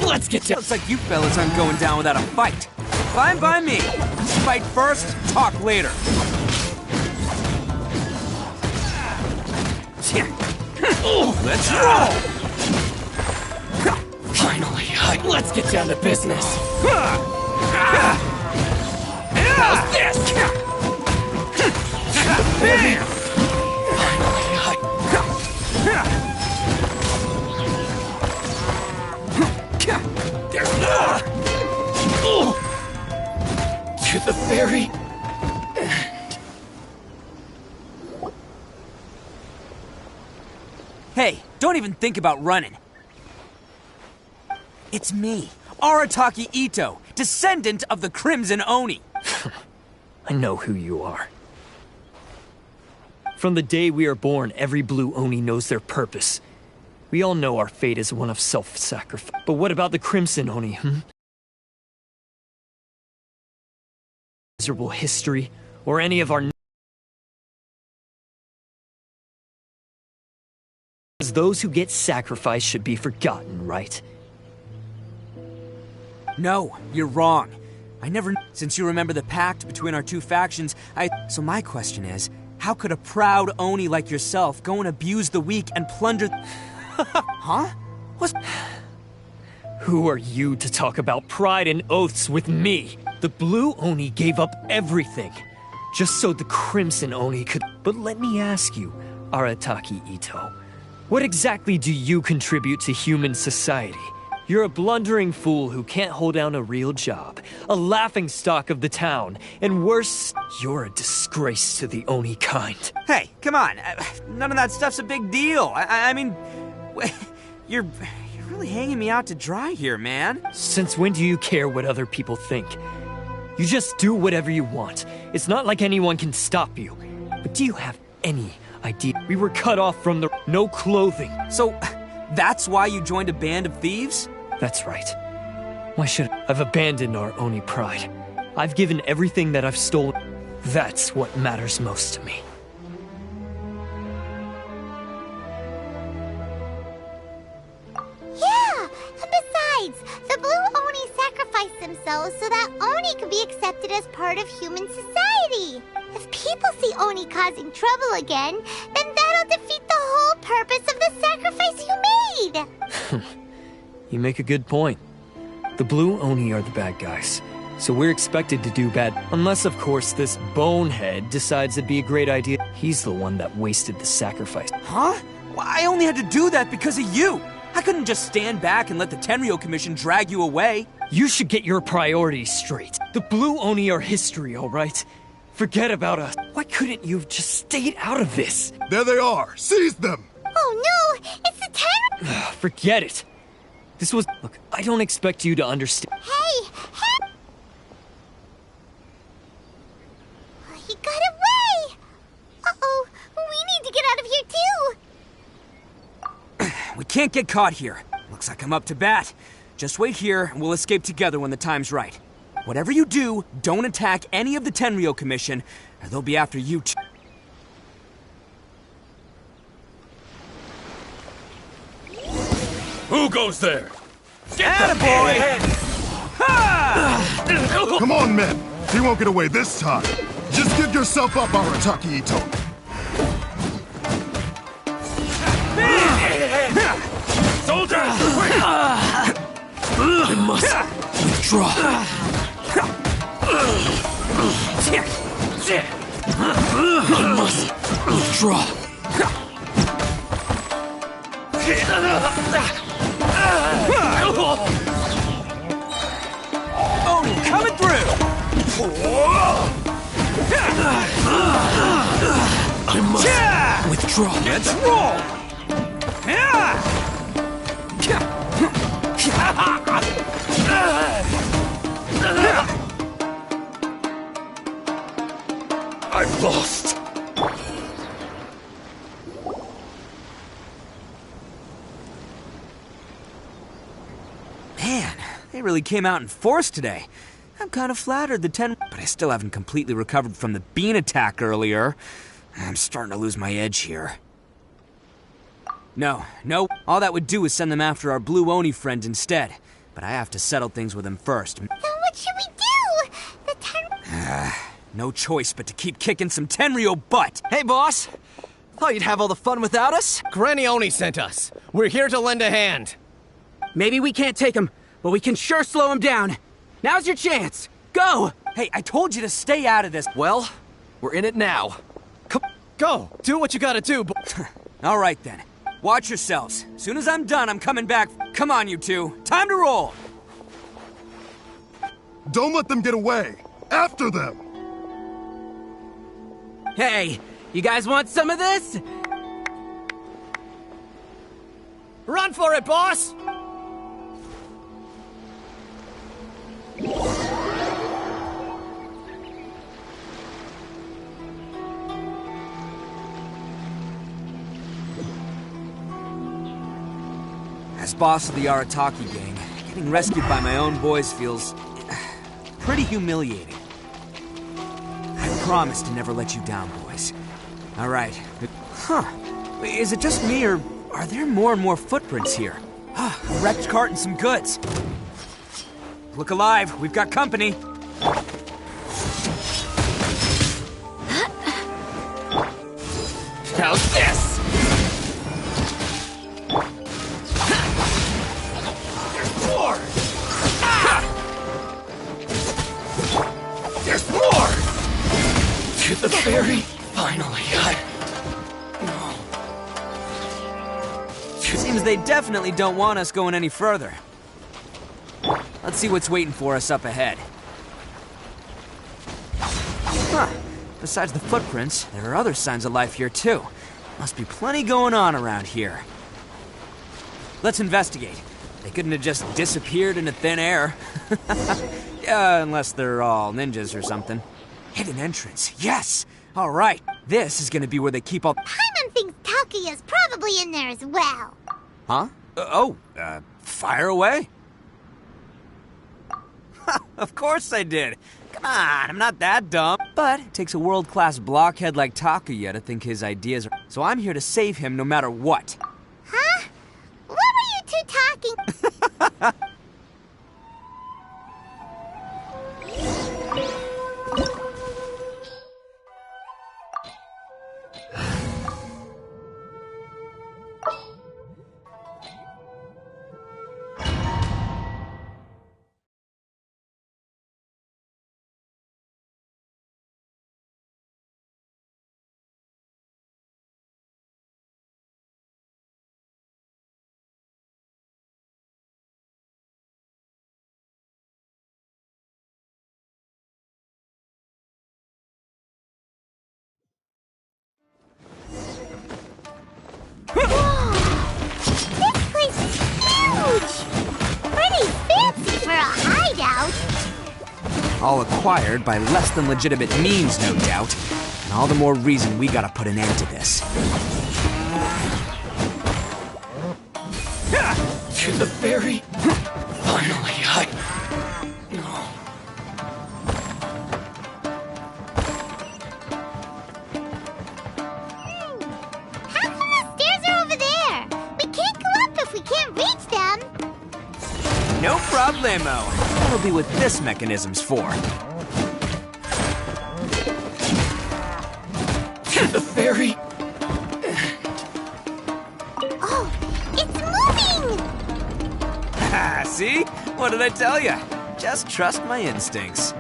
Speaker 4: Let's get down.
Speaker 11: Looks like you fellas aren't going down without a fight. Fine by me. Fight first, talk later. Let's roll!
Speaker 4: Finally, let's get down to business.
Speaker 11: How's this?
Speaker 4: To the very end.
Speaker 11: Hey, don't even think about running. It's me, Arataki Ito, descendant of the Crimson Oni.
Speaker 15: I know who you are. From the day we are born, every blue Oni knows their purpose. We all know our fate is one of self-sacrifice. But what about the Crimson Oni, Miserable history, or any of our... Those who get sacrificed should be forgotten, right?
Speaker 11: No, you're wrong. I never... Since you remember the pact between our two factions, So my question is, how could a proud Oni like yourself go and abuse the weak and plunder... Huh? What's...
Speaker 15: Who are you to talk about pride and oaths with me? The Blue Oni gave up everything, just so the Crimson Oni could... But let me ask you, Arataki Ito, what exactly do you contribute to human society? You're a blundering fool who can't hold down a real job, a laughingstock of the town, and worse, you're a disgrace to the Oni kind.
Speaker 11: Hey, come on. None of that stuff's a big deal. I mean... You're really hanging me out to dry here, man.
Speaker 15: Since when do you care what other people think? You just do whatever you want. It's not like anyone can stop you. But do you have any idea? We were cut off from the... no clothing.
Speaker 11: So, that's why you joined a band of thieves?
Speaker 15: That's right. Why should I've abandoned our Oni pride. I've given everything that I've stolen. That's what matters most to me.
Speaker 1: Yeah, and besides, the Blue Oni sacrificed themselves so that Oni could be accepted as part of human society. If If people see Oni causing trouble again, then that'll defeat the whole purpose of the sacrifice you made!
Speaker 15: You make a good point. The Blue Oni are the bad guys, so we're expected to do bad. Unless, of course, this bonehead decides it'd be a great idea. He's the one that wasted the sacrifice.
Speaker 11: Huh? Well, I only had to do that because of you! I couldn't just stand back and let the Tenryo Commission drag you away.
Speaker 15: You should get your priorities straight. The Blue Oni are history, alright? Forget about us. Why couldn't you have just stayed out of this?
Speaker 16: There they are! Seize them!
Speaker 1: Oh no! It's the Tenryo!
Speaker 15: Forget it! This was... Look, I don't expect you to understand.
Speaker 1: Hey! He got away! Uh-oh, we need to get out of here too!
Speaker 11: We can't get caught here. Looks like I'm up to bat. Just wait here, and we'll escape together when the time's right. Whatever you do, don't attack any of the Tenryo Commission, or they'll be after you too.
Speaker 14: Who goes there?
Speaker 16: Come on, men! He won't get away this time. Just give yourself up, Arataki Ito.
Speaker 14: Soldiers! I must withdraw. I must withdraw.
Speaker 11: Oh, coming through!
Speaker 14: I must withdraw.
Speaker 11: Let's roll!
Speaker 14: I've lost.
Speaker 11: Man, they really came out in force today. I'm kind of flattered but I still haven't completely recovered from the bean attack earlier. I'm starting to lose my edge here. No, all that would do is send them after our Blue Oni friend instead. But I have to settle things with him first.
Speaker 1: Then what should we do? The
Speaker 11: No choice but to keep kicking some Tenryo butt.
Speaker 17: Hey, boss. Thought you'd have all the fun without us?
Speaker 18: Granny Oni sent us. We're here to lend a hand.
Speaker 11: Maybe we can't take him, but we can sure slow him down. Now's your chance. Go! Hey, I told you to stay out of this.
Speaker 17: Well, we're in it now.
Speaker 18: Go! Do what you gotta do,
Speaker 11: All right, then. Watch yourselves. Soon as I'm done, I'm coming back. Come on, you two. Time to roll!
Speaker 16: Don't let them get away. After them!
Speaker 11: Hey, you guys want some of this?
Speaker 18: Run for it, boss!
Speaker 11: As boss of the Arataki gang, getting rescued by my own boys feels pretty humiliating. I promise to never let you down, boys. All right. Huh. Is it just me, or are there more and more footprints here? A wrecked cart and some goods. Look alive. We've got company.
Speaker 14: How's this? There's more! There's more! To the ferry? Finally,
Speaker 11: Seems they definitely don't want us going any further. Let's see what's waiting for us up ahead. Huh. Besides the footprints, there are other signs of life here too. Must be plenty going on around here. Let's investigate. They couldn't have just disappeared into thin air. Unless they're all ninjas or something. Hidden entrance, yes! Alright, this is gonna be where they keep all—
Speaker 1: Paimon thinks Takuya's probably in there as well.
Speaker 11: Huh? Fire away. Of course I did. Come on, I'm not that dumb. But it takes a world-class blockhead like Takuya to think his ideas are— So I'm here to save him no matter what.
Speaker 1: Huh? What were you two talking?
Speaker 11: All acquired by less than legitimate means, no doubt. And all the more reason we gotta put an end to this.
Speaker 17: To the ferry? Finally,
Speaker 1: How come the stairs are over there? We can't go up if we can't reach them.
Speaker 11: No problemo. That'll be what this mechanism's for.
Speaker 17: To the ferry?
Speaker 1: Oh, it's moving!
Speaker 11: See? What did I tell you? Just trust my instincts.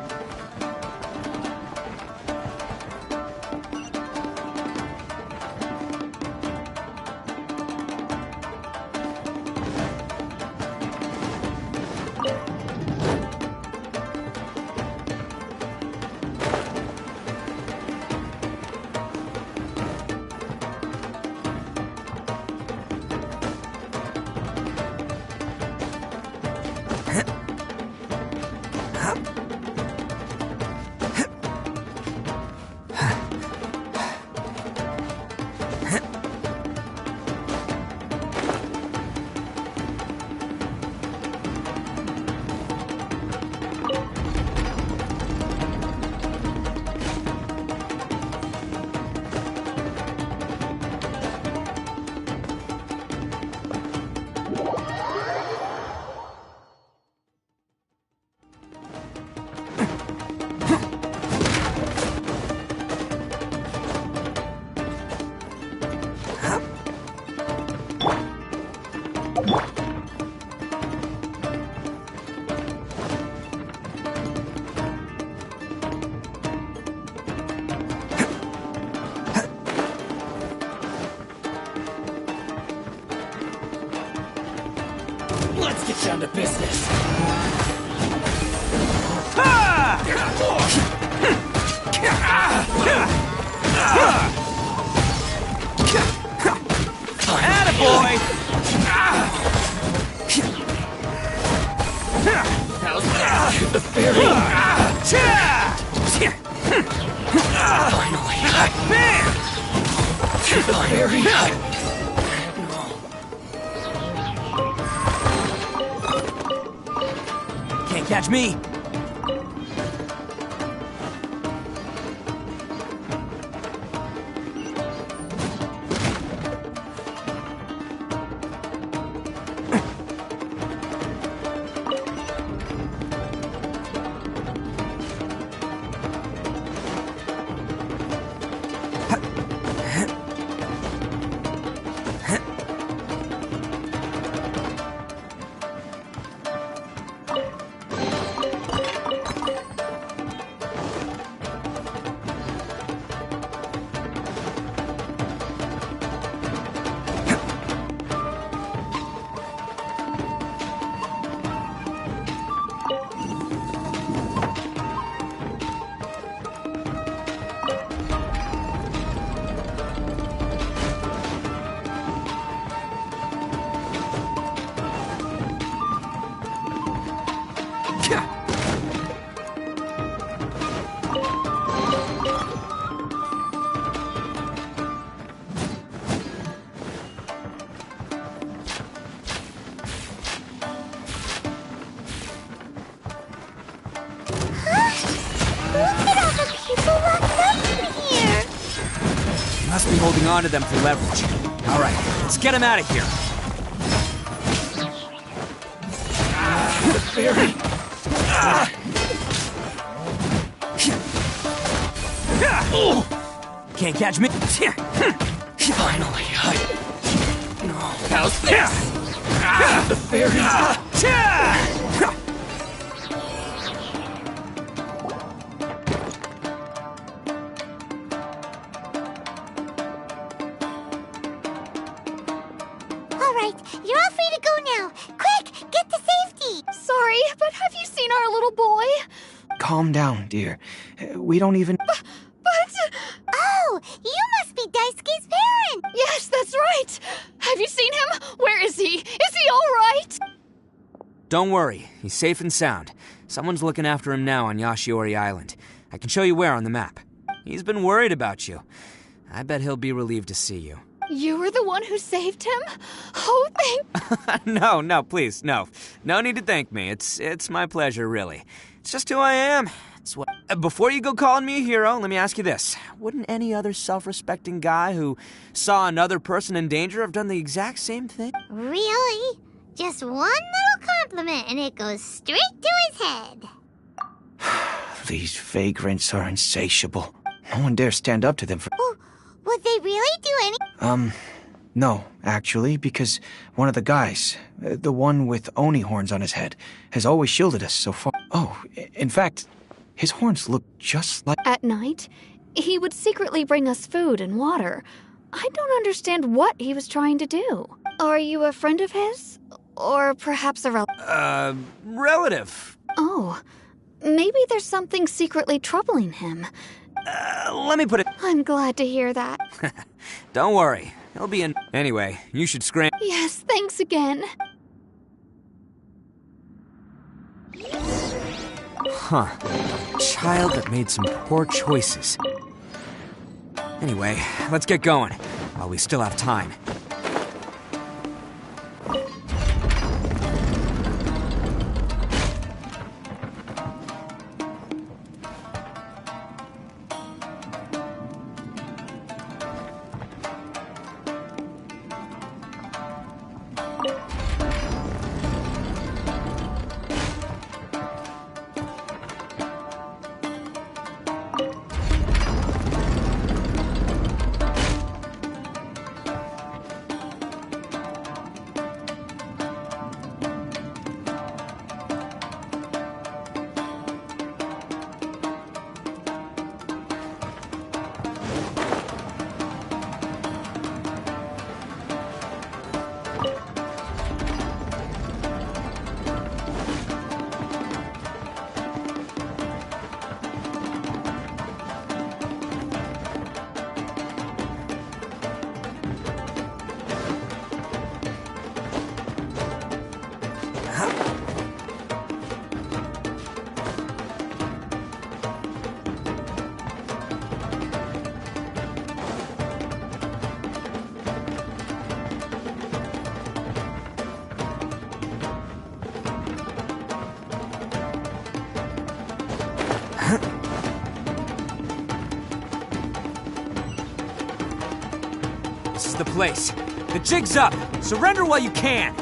Speaker 17: Let's get down to business.
Speaker 11: Attaboy!
Speaker 17: How's that? To the ferry? Finally. To the ferry?
Speaker 11: Can't catch me. Must be holding on to them for leverage. All right, let's get him out of here.
Speaker 17: The ferry.
Speaker 11: Can't catch me.
Speaker 17: Finally, how's this? The ferry.
Speaker 1: All right, you're all free to go now. Quick, get to safety.
Speaker 13: Sorry, but have you seen our little boy?
Speaker 11: Calm down, dear. We don't even...
Speaker 1: Oh, you must be Daisuke's parent.
Speaker 13: Yes, that's right. Have you seen him? Where is he? Is he all right?
Speaker 11: Don't worry, he's safe and sound. Someone's looking after him now on Yashiori Island. I can show you where on the map. He's been worried about you. I bet he'll be relieved to see you.
Speaker 13: You were the one who saved him? Oh, thank...
Speaker 11: No, please, no. No need to thank me. It's my pleasure, really. It's just who I am. It's what... Before you go calling me a hero, let me ask you this. Wouldn't any other self-respecting guy who saw another person in danger have done the exact same thing?
Speaker 1: Really? Just one little compliment and it goes straight to his head.
Speaker 19: These vagrants are insatiable. No one dares stand up to them for...
Speaker 1: Would they really do any...
Speaker 19: No, actually, because one of the guys, the one with Oni horns on his head, has always shielded us so far. Oh, in fact, his horns look just like...
Speaker 13: At night, he would secretly bring us food and water. I don't understand what he was trying to do. Are you a friend of his? Or perhaps a
Speaker 11: relative.
Speaker 13: Oh, maybe there's something secretly troubling him.
Speaker 11: Let me put it...
Speaker 13: I'm glad to hear that.
Speaker 11: Don't worry. He'll be in... Anyway, you should scram...
Speaker 13: Yes, thanks again.
Speaker 11: Huh. Child that made some poor choices. Anyway, let's get going, while we still have time. This is the place. The jig's up. Surrender while you can.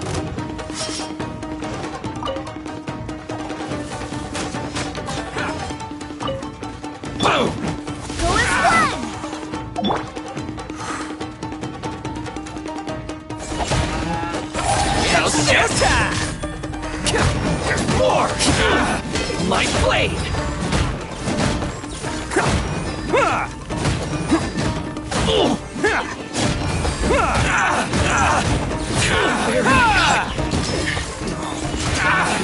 Speaker 1: Go as one!
Speaker 17: There's more! Light blade!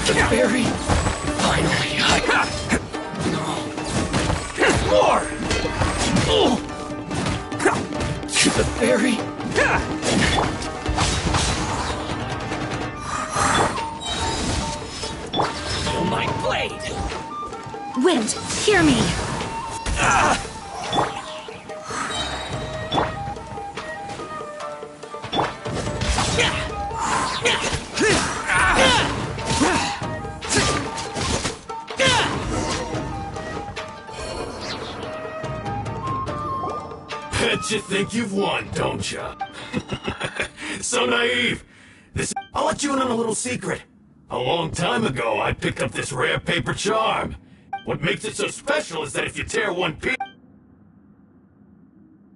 Speaker 17: The berry! Finally, more! To the berry! Feel my blade!
Speaker 2: Wind, hear me!
Speaker 17: Bet you think you've won, don't you? So naive. I'll let you in on a little secret. A long time ago, I picked up this rare paper charm. What makes it so special is that if you tear one piece...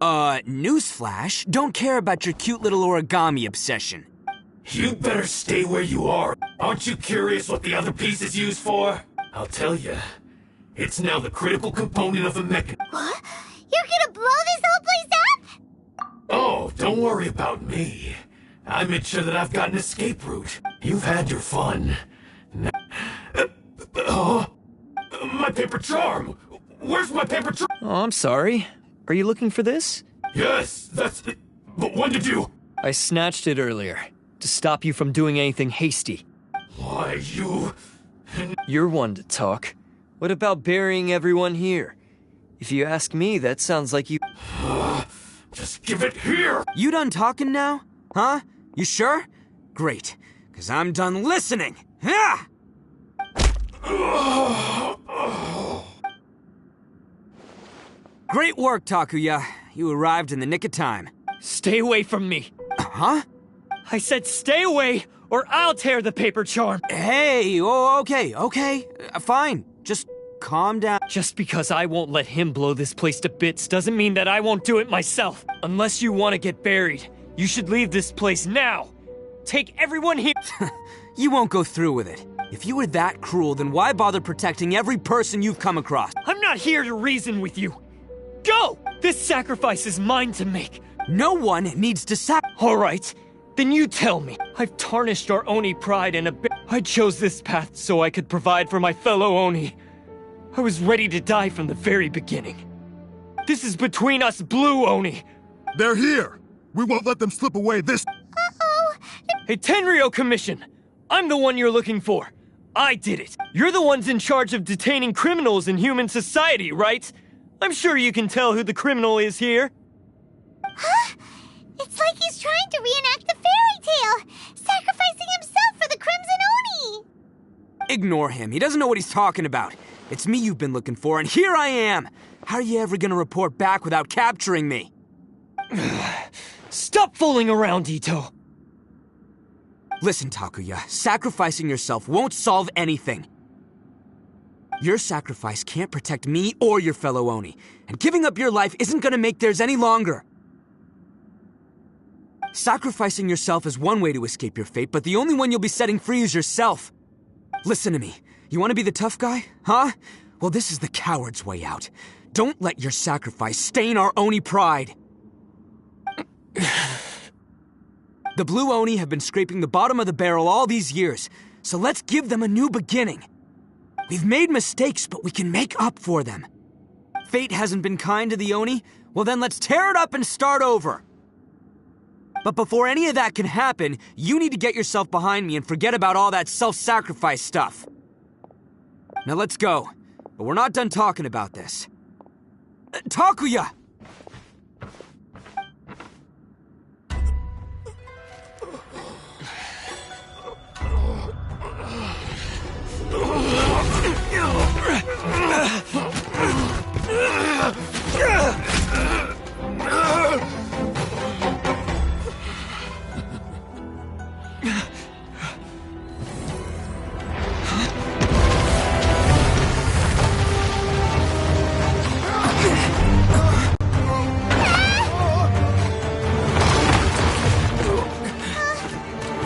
Speaker 11: Newsflash, don't care about your cute little origami obsession.
Speaker 17: You better stay where you are. Aren't you curious what the other piece is used for? I'll tell you. It's now the critical component of a mechanism.
Speaker 1: What? You're gonna blow this whole place up?
Speaker 17: Oh, don't worry about me. I made sure that I've got an escape route. You've had your fun. My paper charm! Where's my paper charm?
Speaker 15: Oh, I'm sorry. Are you looking for this?
Speaker 17: Yes, that's it. But when did you...
Speaker 15: I snatched it earlier, to stop you from doing anything hasty.
Speaker 17: Why, you...
Speaker 15: You're one to talk. What about burying everyone here? If you ask me, that sounds like you...
Speaker 17: Just give it here!
Speaker 11: You done talking now? Huh? You sure? Great, because I'm done listening! Yeah! Great work, Takuya. You arrived in the nick of time.
Speaker 15: Stay away from me.
Speaker 11: Huh?
Speaker 15: I said stay away, or I'll tear the paper charm.
Speaker 11: Hey, oh, okay. Fine. Just calm down.
Speaker 15: Just because I won't let him blow this place to bits doesn't mean that I won't do it myself. Unless you want to get buried, you should leave this place now. Take everyone here.
Speaker 11: You won't go through with it. If you were that cruel, then why bother protecting every person you've come across?
Speaker 15: I'm not here to reason with you. Go! This sacrifice is mine to make.
Speaker 11: No one needs to
Speaker 15: All right, then you tell me. I've tarnished our Oni pride and I chose this path so I could provide for my fellow Oni. I was ready to die from the very beginning. This is between us Blue Oni.
Speaker 16: They're here. We won't let them slip away this...
Speaker 1: Uh-oh.
Speaker 15: Hey, Tenryo Commission. I'm the one you're looking for. I did it. You're the ones in charge of detaining criminals in human society, right? I'm sure you can tell who the criminal is here.
Speaker 1: Huh? It's like he's trying to reenact the fairy tale, sacrificing himself for the Crimson Oni.
Speaker 11: Ignore him. He doesn't know what he's talking about. It's me you've been looking for, and here I am. How are you ever gonna report back without capturing me?
Speaker 15: Stop fooling around, Ito.
Speaker 11: Listen, Takuya, sacrificing yourself won't solve anything. Your sacrifice can't protect me or your fellow Oni, and giving up your life isn't gonna make theirs any longer. Sacrificing yourself is one way to escape your fate, but the only one you'll be setting free is yourself. Listen to me. You want to be the tough guy, huh? Well, this is the coward's way out. Don't let your sacrifice stain our Oni pride. The Blue Oni have been scraping the bottom of the barrel all these years, so let's give them a new beginning. We've made mistakes, but we can make up for them. Fate hasn't been kind to the Oni? Well then let's tear it up and start over. But before any of that can happen, you need to get yourself behind me and forget about all that self-sacrifice stuff. Now let's go. But we're not done talking about this. Takuya!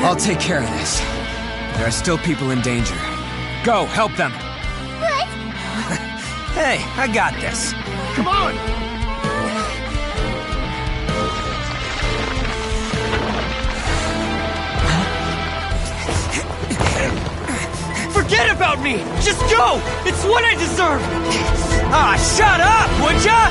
Speaker 11: I'll take care of this. There are still people in danger. Go, help them.
Speaker 1: What?
Speaker 11: Hey, I got this.
Speaker 16: Come on!
Speaker 15: Forget about me! Just go! It's what I deserve!
Speaker 11: Ah, shut up, would ya?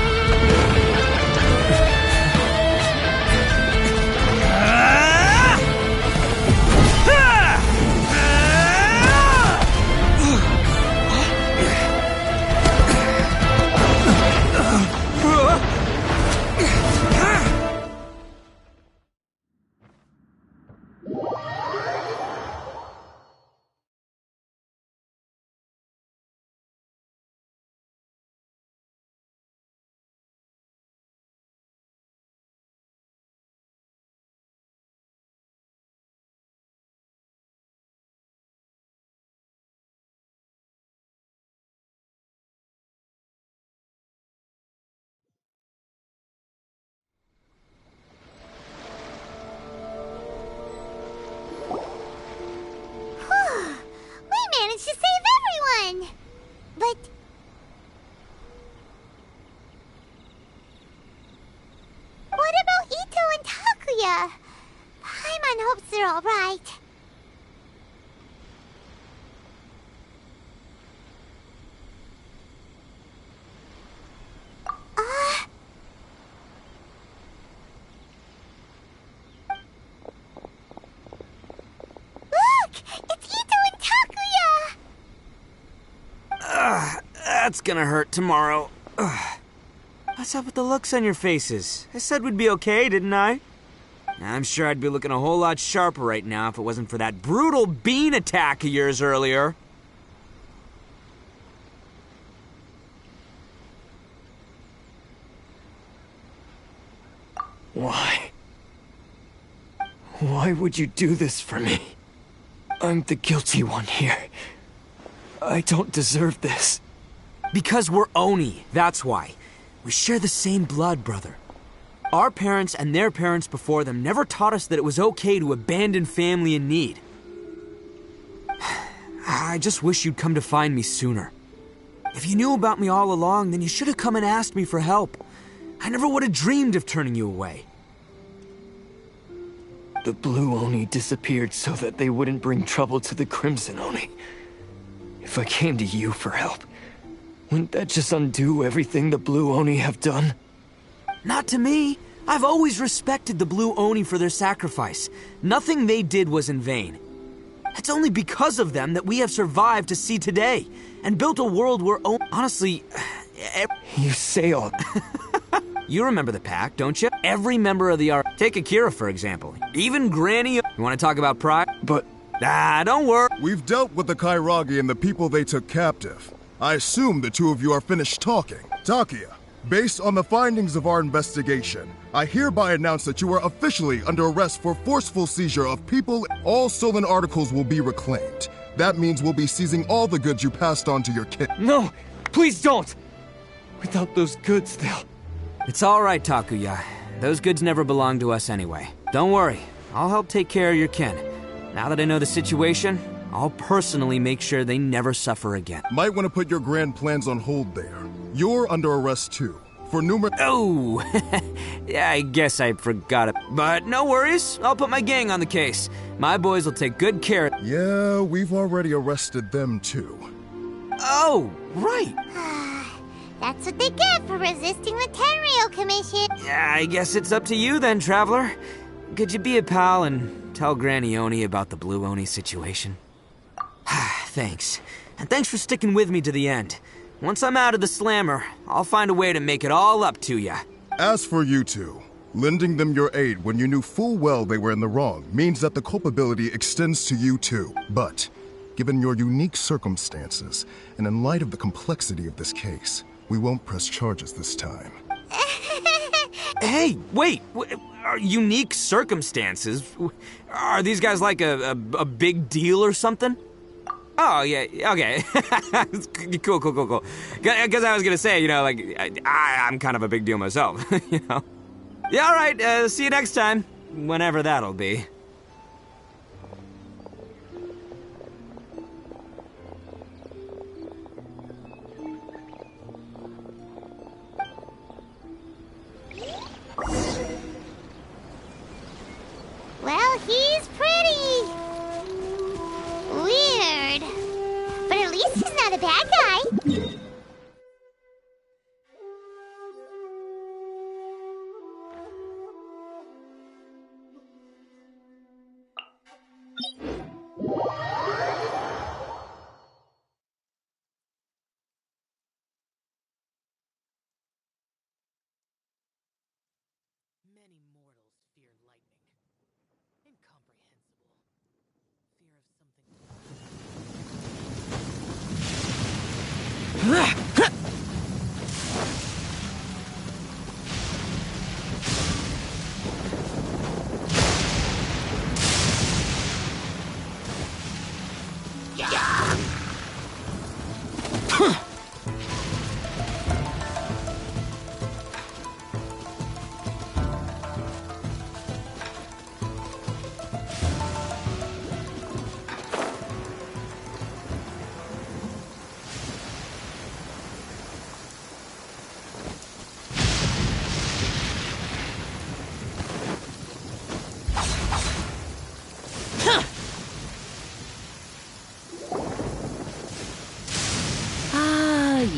Speaker 1: We managed to save everyone! But... what about Ito and Takuya? Paimon hopes they're alright. Look! It's Ito and Takuya!
Speaker 11: that's gonna hurt tomorrow. Ugh. What's up with the looks on your faces? I said we'd be okay, didn't I? I'm sure I'd be looking a whole lot sharper right now if it wasn't for that brutal bean attack of yours earlier.
Speaker 15: Why? Why would you do this for me? I'm the guilty one here. I don't deserve this.
Speaker 11: Because we're Oni, that's why. We share the same blood, brother. Our parents and their parents before them never taught us that it was okay to abandon family in need. I just wish you'd come to find me sooner. If you knew about me all along, then you should have come and asked me for help. I never would have dreamed of turning you away.
Speaker 15: The Blue Oni disappeared so that they wouldn't bring trouble to the Crimson Oni. If I came to you for help, wouldn't that just undo everything the Blue Oni have done?
Speaker 11: Not to me. I've always respected the Blue Oni for their sacrifice. Nothing they did was in vain. It's only because of them that we have survived to see today, and built a world where honestly...
Speaker 15: You say all...
Speaker 11: You remember the pack, don't you? Every member of the Take Akira, for example. Even Granny... You want to talk about pride?
Speaker 15: But...
Speaker 11: don't worry.
Speaker 16: We've dealt with the Kairagi and the people they took captive. I assume the two of you are finished talking. Takia, based on the findings of our investigation, I hereby announce that you are officially under arrest for forceful seizure of people. All stolen articles will be reclaimed. That means we'll be seizing all the goods you passed on to your kid.
Speaker 15: No! Please don't! Without those goods, they'll...
Speaker 11: It's all right, Takuya. Those goods never belonged to us anyway. Don't worry. I'll help take care of your kin. Now that I know the situation, I'll personally make sure they never suffer again.
Speaker 16: Might want to put your grand plans on hold there. You're under arrest too. For numerous...
Speaker 11: Oh! Yeah, I guess I forgot it. But no worries. I'll put my gang on the case. My boys will take good care of...
Speaker 16: Yeah, we've already arrested them too.
Speaker 11: Oh, right.
Speaker 1: That's what they get for resisting the Tenryo Commission.
Speaker 11: Yeah, I guess it's up to you then, Traveler. Could you be a pal and tell Granny Oni about the Blue Oni situation? Thanks. And thanks for sticking with me to the end. Once I'm out of the slammer, I'll find a way to make it all up to ya.
Speaker 16: As for you two, lending them your aid when you knew full well they were in the wrong means that the culpability extends to you too. But, given your unique circumstances, and in light of the complexity of this case, we won't press charges this time.
Speaker 11: Hey, wait! Unique circumstances? Are these guys like a big deal or something? Oh, yeah, okay. Cool. Because I was gonna say, like, I'm kind of a big deal myself, you know? Yeah, all right, see you next time. Whenever that'll be.
Speaker 1: Well, he's pretty. Weird. But at least he's not a bad guy.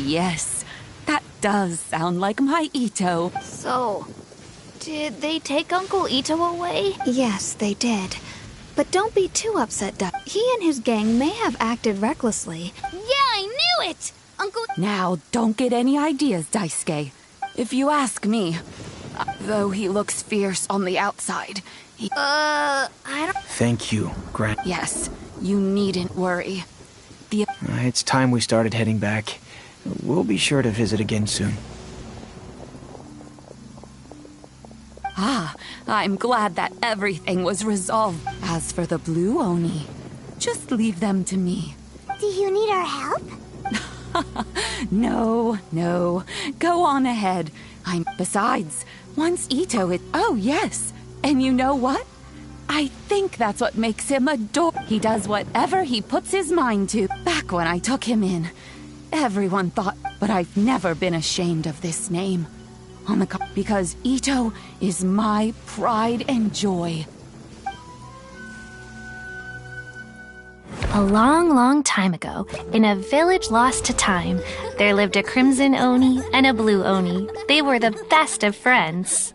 Speaker 12: Yes, that does sound like my Ito.
Speaker 13: So, did they take Uncle Ito away? Yes, they did. But don't be too upset, Duck. He and his gang may have acted recklessly. Yeah, I knew it! Uncle...
Speaker 12: Now, don't get any ideas, Daisuke. If you ask me, though he looks fierce on the outside,
Speaker 13: I don't...
Speaker 19: Thank you, Gran.
Speaker 12: Yes, you needn't worry.
Speaker 19: It's time we started heading back. We'll be sure to visit again soon.
Speaker 12: Ah, I'm glad that everything was resolved. As for the Blue Oni, just leave them to me.
Speaker 1: Do you need our help?
Speaker 12: No. Go on ahead. Besides, once Ito is... Oh, yes. And you know what? I think that's what makes him He does whatever he puts his mind to. Back when I took him in, everyone thought... But I've never been ashamed of this name. Because Ito is my pride and joy.
Speaker 9: A long time ago, in a village lost to time, there lived a crimson Oni and a blue Oni. They were the best of friends.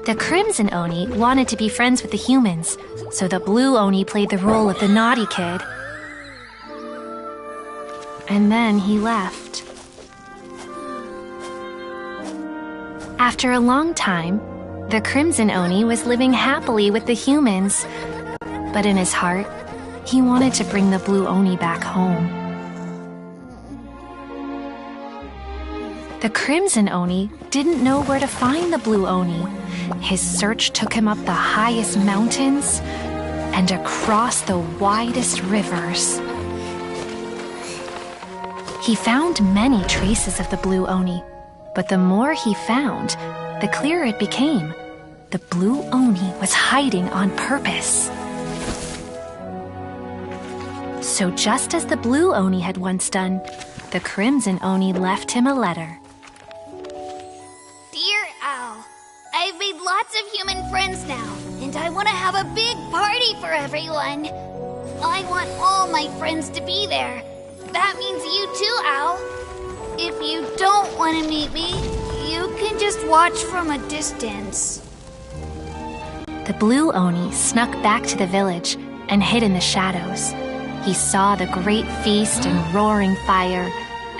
Speaker 9: The crimson Oni wanted to be friends with the humans, so the blue Oni played the role of the naughty kid. And then he left. After a long time, the crimson Oni was living happily with the humans, but in his heart, he wanted to bring the blue Oni back home. The crimson Oni didn't know where to find the blue Oni. His search took him up the highest mountains and across the widest rivers. He found many traces of the blue Oni, but the more he found, the clearer it became. The blue Oni was hiding on purpose. So just as the blue Oni had once done, the crimson Oni left him a letter.
Speaker 13: Dear Al, I've made lots of human friends now, and I want to have a big party for everyone. I want all my friends to be there. That means you too, Al. If you don't want to meet me, you can just watch from a distance.
Speaker 9: The blue Oni snuck back to the village and hid in the shadows. He saw the great feast and roaring fire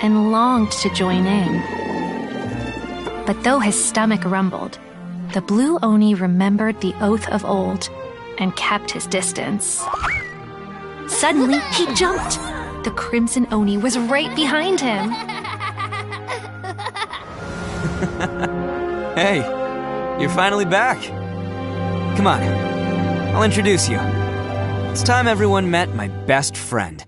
Speaker 9: and longed to join in. But though his stomach rumbled, the blue Oni remembered the oath of old and kept his distance. Suddenly, he jumped. The crimson Oni was right behind him.
Speaker 11: Hey, you're finally back. Come on, I'll introduce you. It's time everyone met my best friend.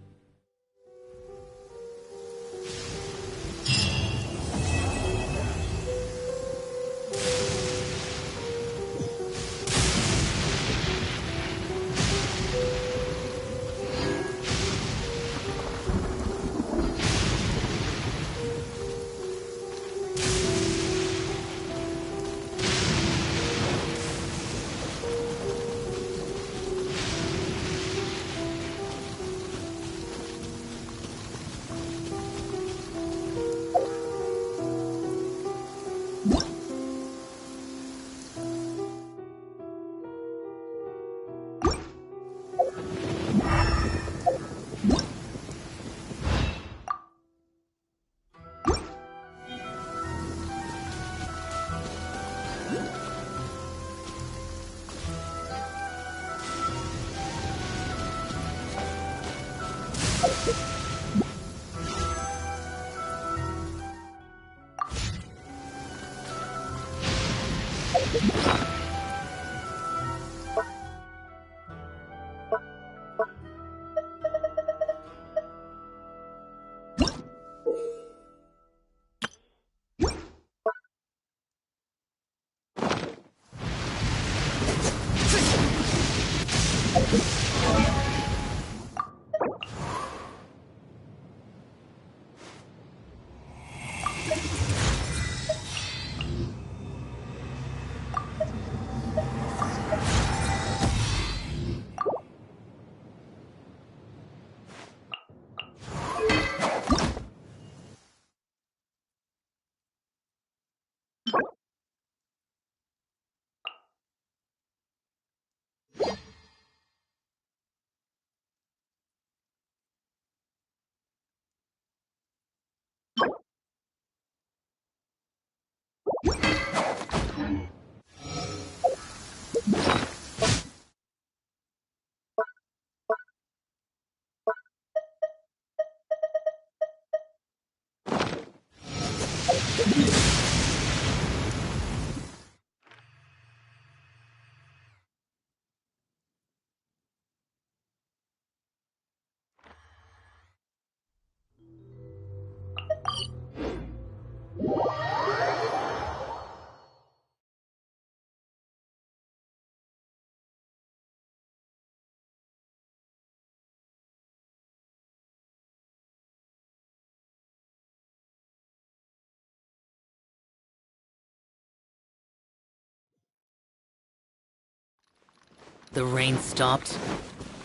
Speaker 4: The rain stopped.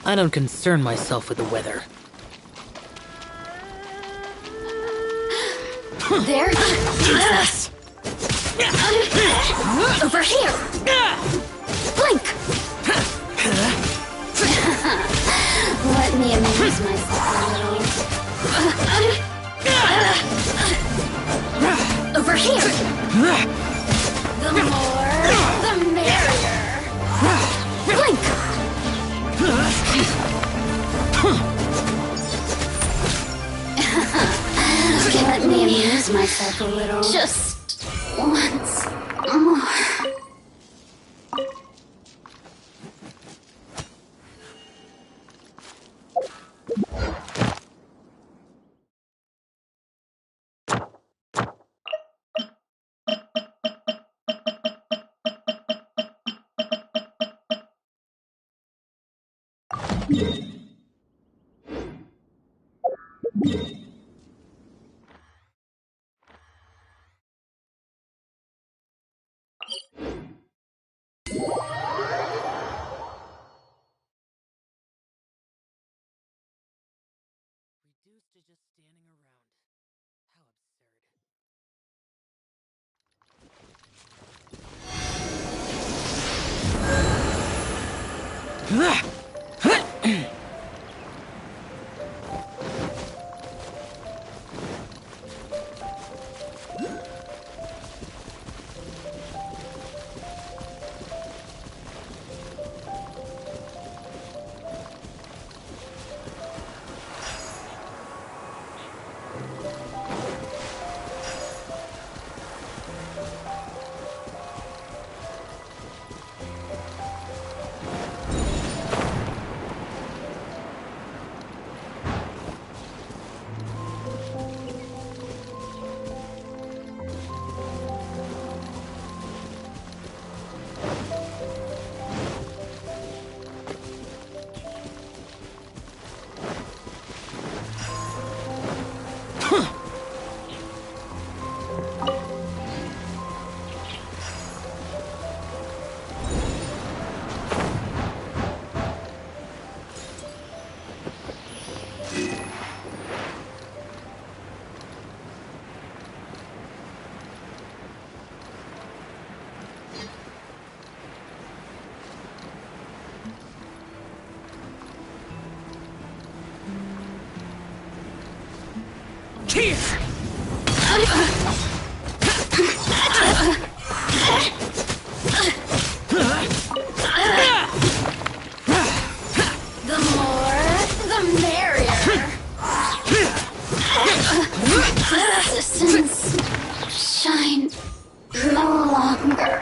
Speaker 4: I don't concern myself with the weather.
Speaker 13: There. Jesus. Over here. Blink. Let me amuse myself a little. Over here. The more, the merrier. Blink. Let me amuse myself a little. Just once more.
Speaker 10: Here!
Speaker 13: The more, the merrier. Resistance shine no longer.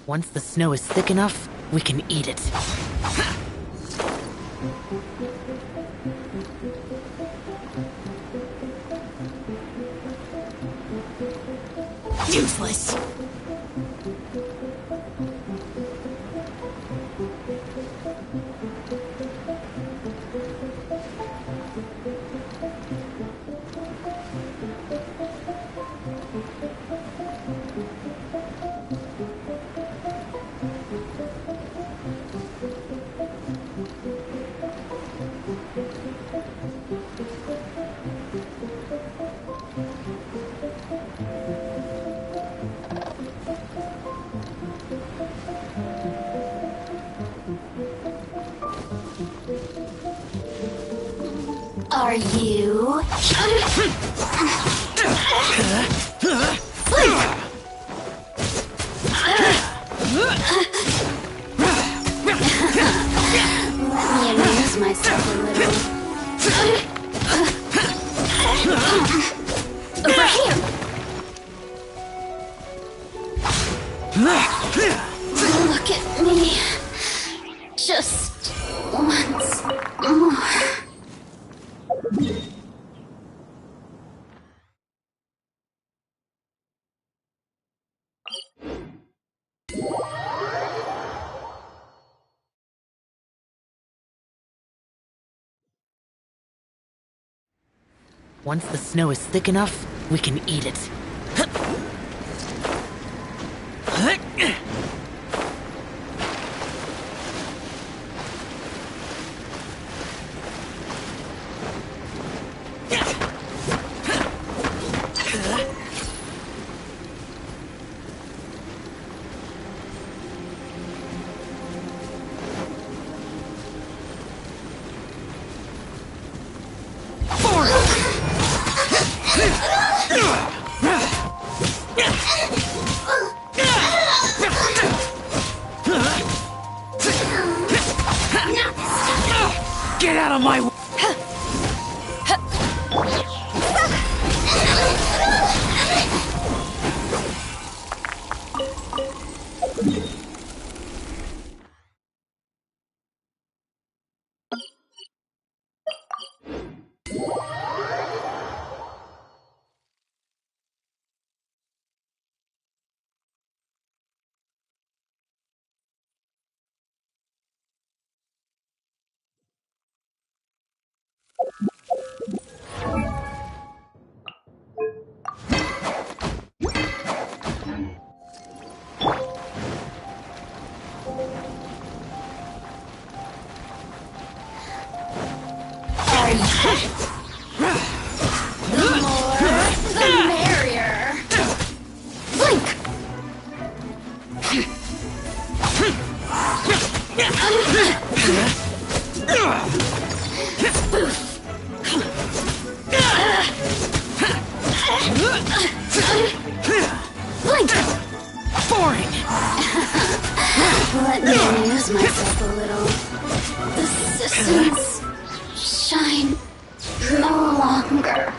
Speaker 4: Once the snow is thick enough, we can eat it.
Speaker 10: Useless! Are you? Let me amuse myself a little. Over here! Look at me. Just once more.
Speaker 4: Once the snow is thick enough, we can eat it.
Speaker 15: Get out of my way!
Speaker 10: The more, the merrier. Blink! Blink!
Speaker 15: Boring!
Speaker 10: Let me amuse myself a little. The systems shine no longer.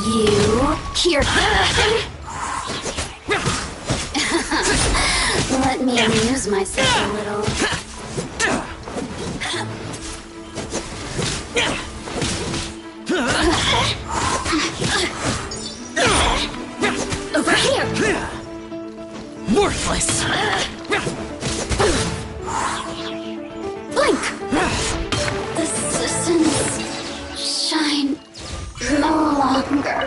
Speaker 10: you here? Let me amuse myself a little. Over here!
Speaker 4: Worthless!
Speaker 10: Blink! The citizens shine no longer.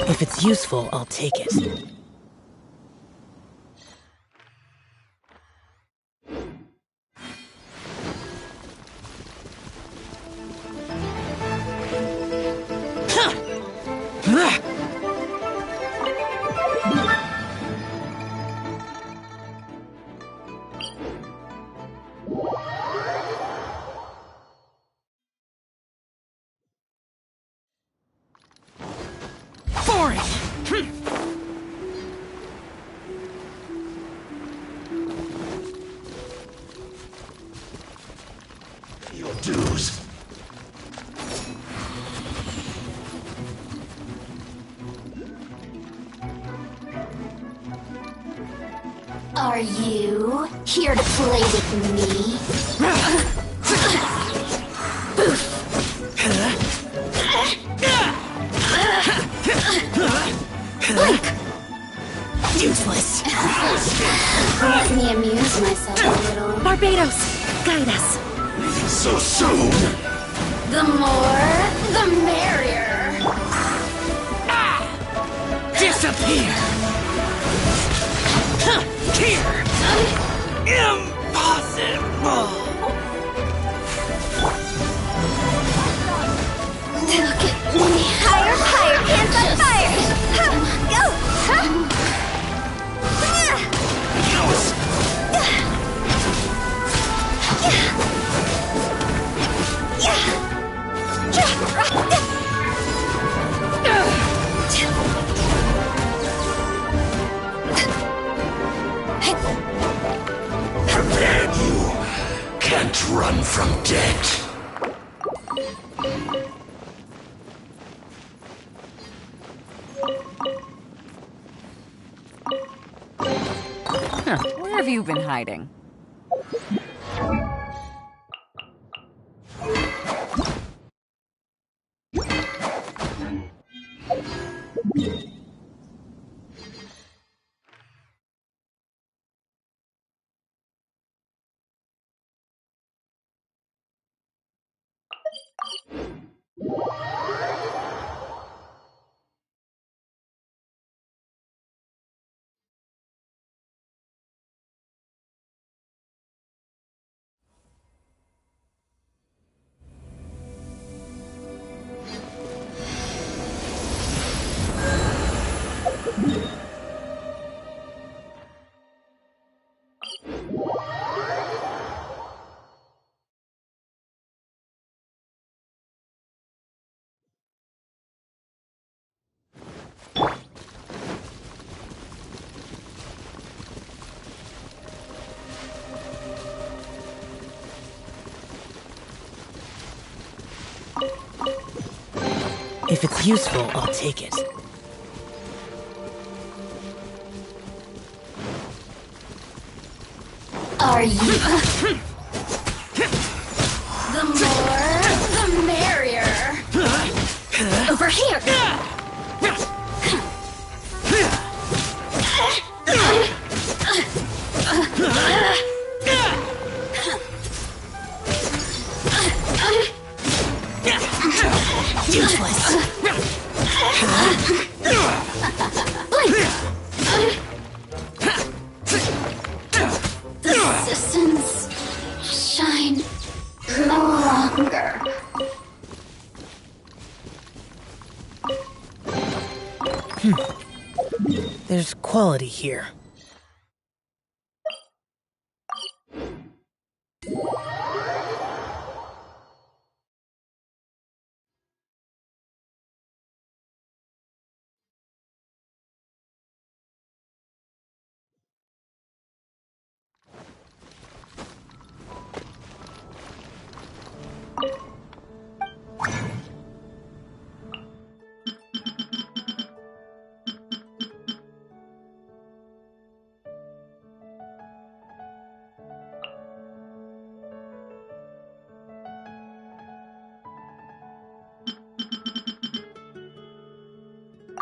Speaker 4: If it's useful, I'll take it. Boring!
Speaker 17: Your dues.
Speaker 10: Are you here to play with me? Blink!
Speaker 4: Useless!
Speaker 10: Let me amuse myself a little.
Speaker 2: Barbados, guide us.
Speaker 17: So soon?
Speaker 10: The more, the merrier.
Speaker 4: Disappear! Here! Impossible!
Speaker 10: Look at me.
Speaker 1: Higher, higher, hands on fire! Ha! Go! Ha!
Speaker 17: Prepared you. Can't run from death.
Speaker 12: Huh, where have you been hiding?
Speaker 4: If it's useful, I'll take it.
Speaker 10: Are you? The more, the merrier. Over here.
Speaker 4: Useless.
Speaker 10: The citizens shine no longer.
Speaker 4: There's quality here.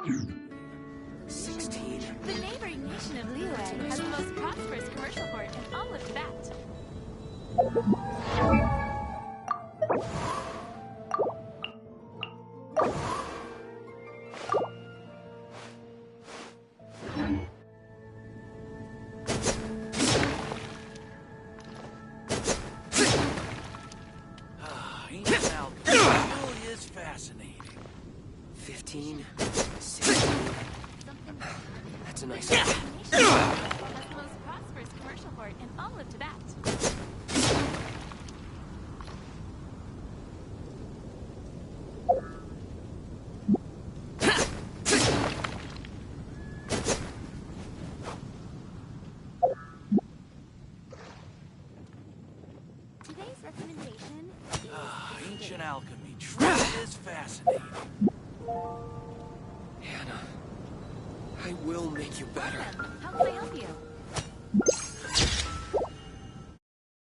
Speaker 20: 16.
Speaker 5: The neighboring nation of Liyue has the most prosperous commercial port in all of Tibet.
Speaker 20: Ancient alchemy really is fascinating. 15, 16. That's a nice one.
Speaker 5: Has the most prosperous commercial port in all of Tibet. Today's recommendation.
Speaker 20: Ancient alchemy truly is fascinating.
Speaker 18: Hannah, I will make you better.
Speaker 5: How can I help you?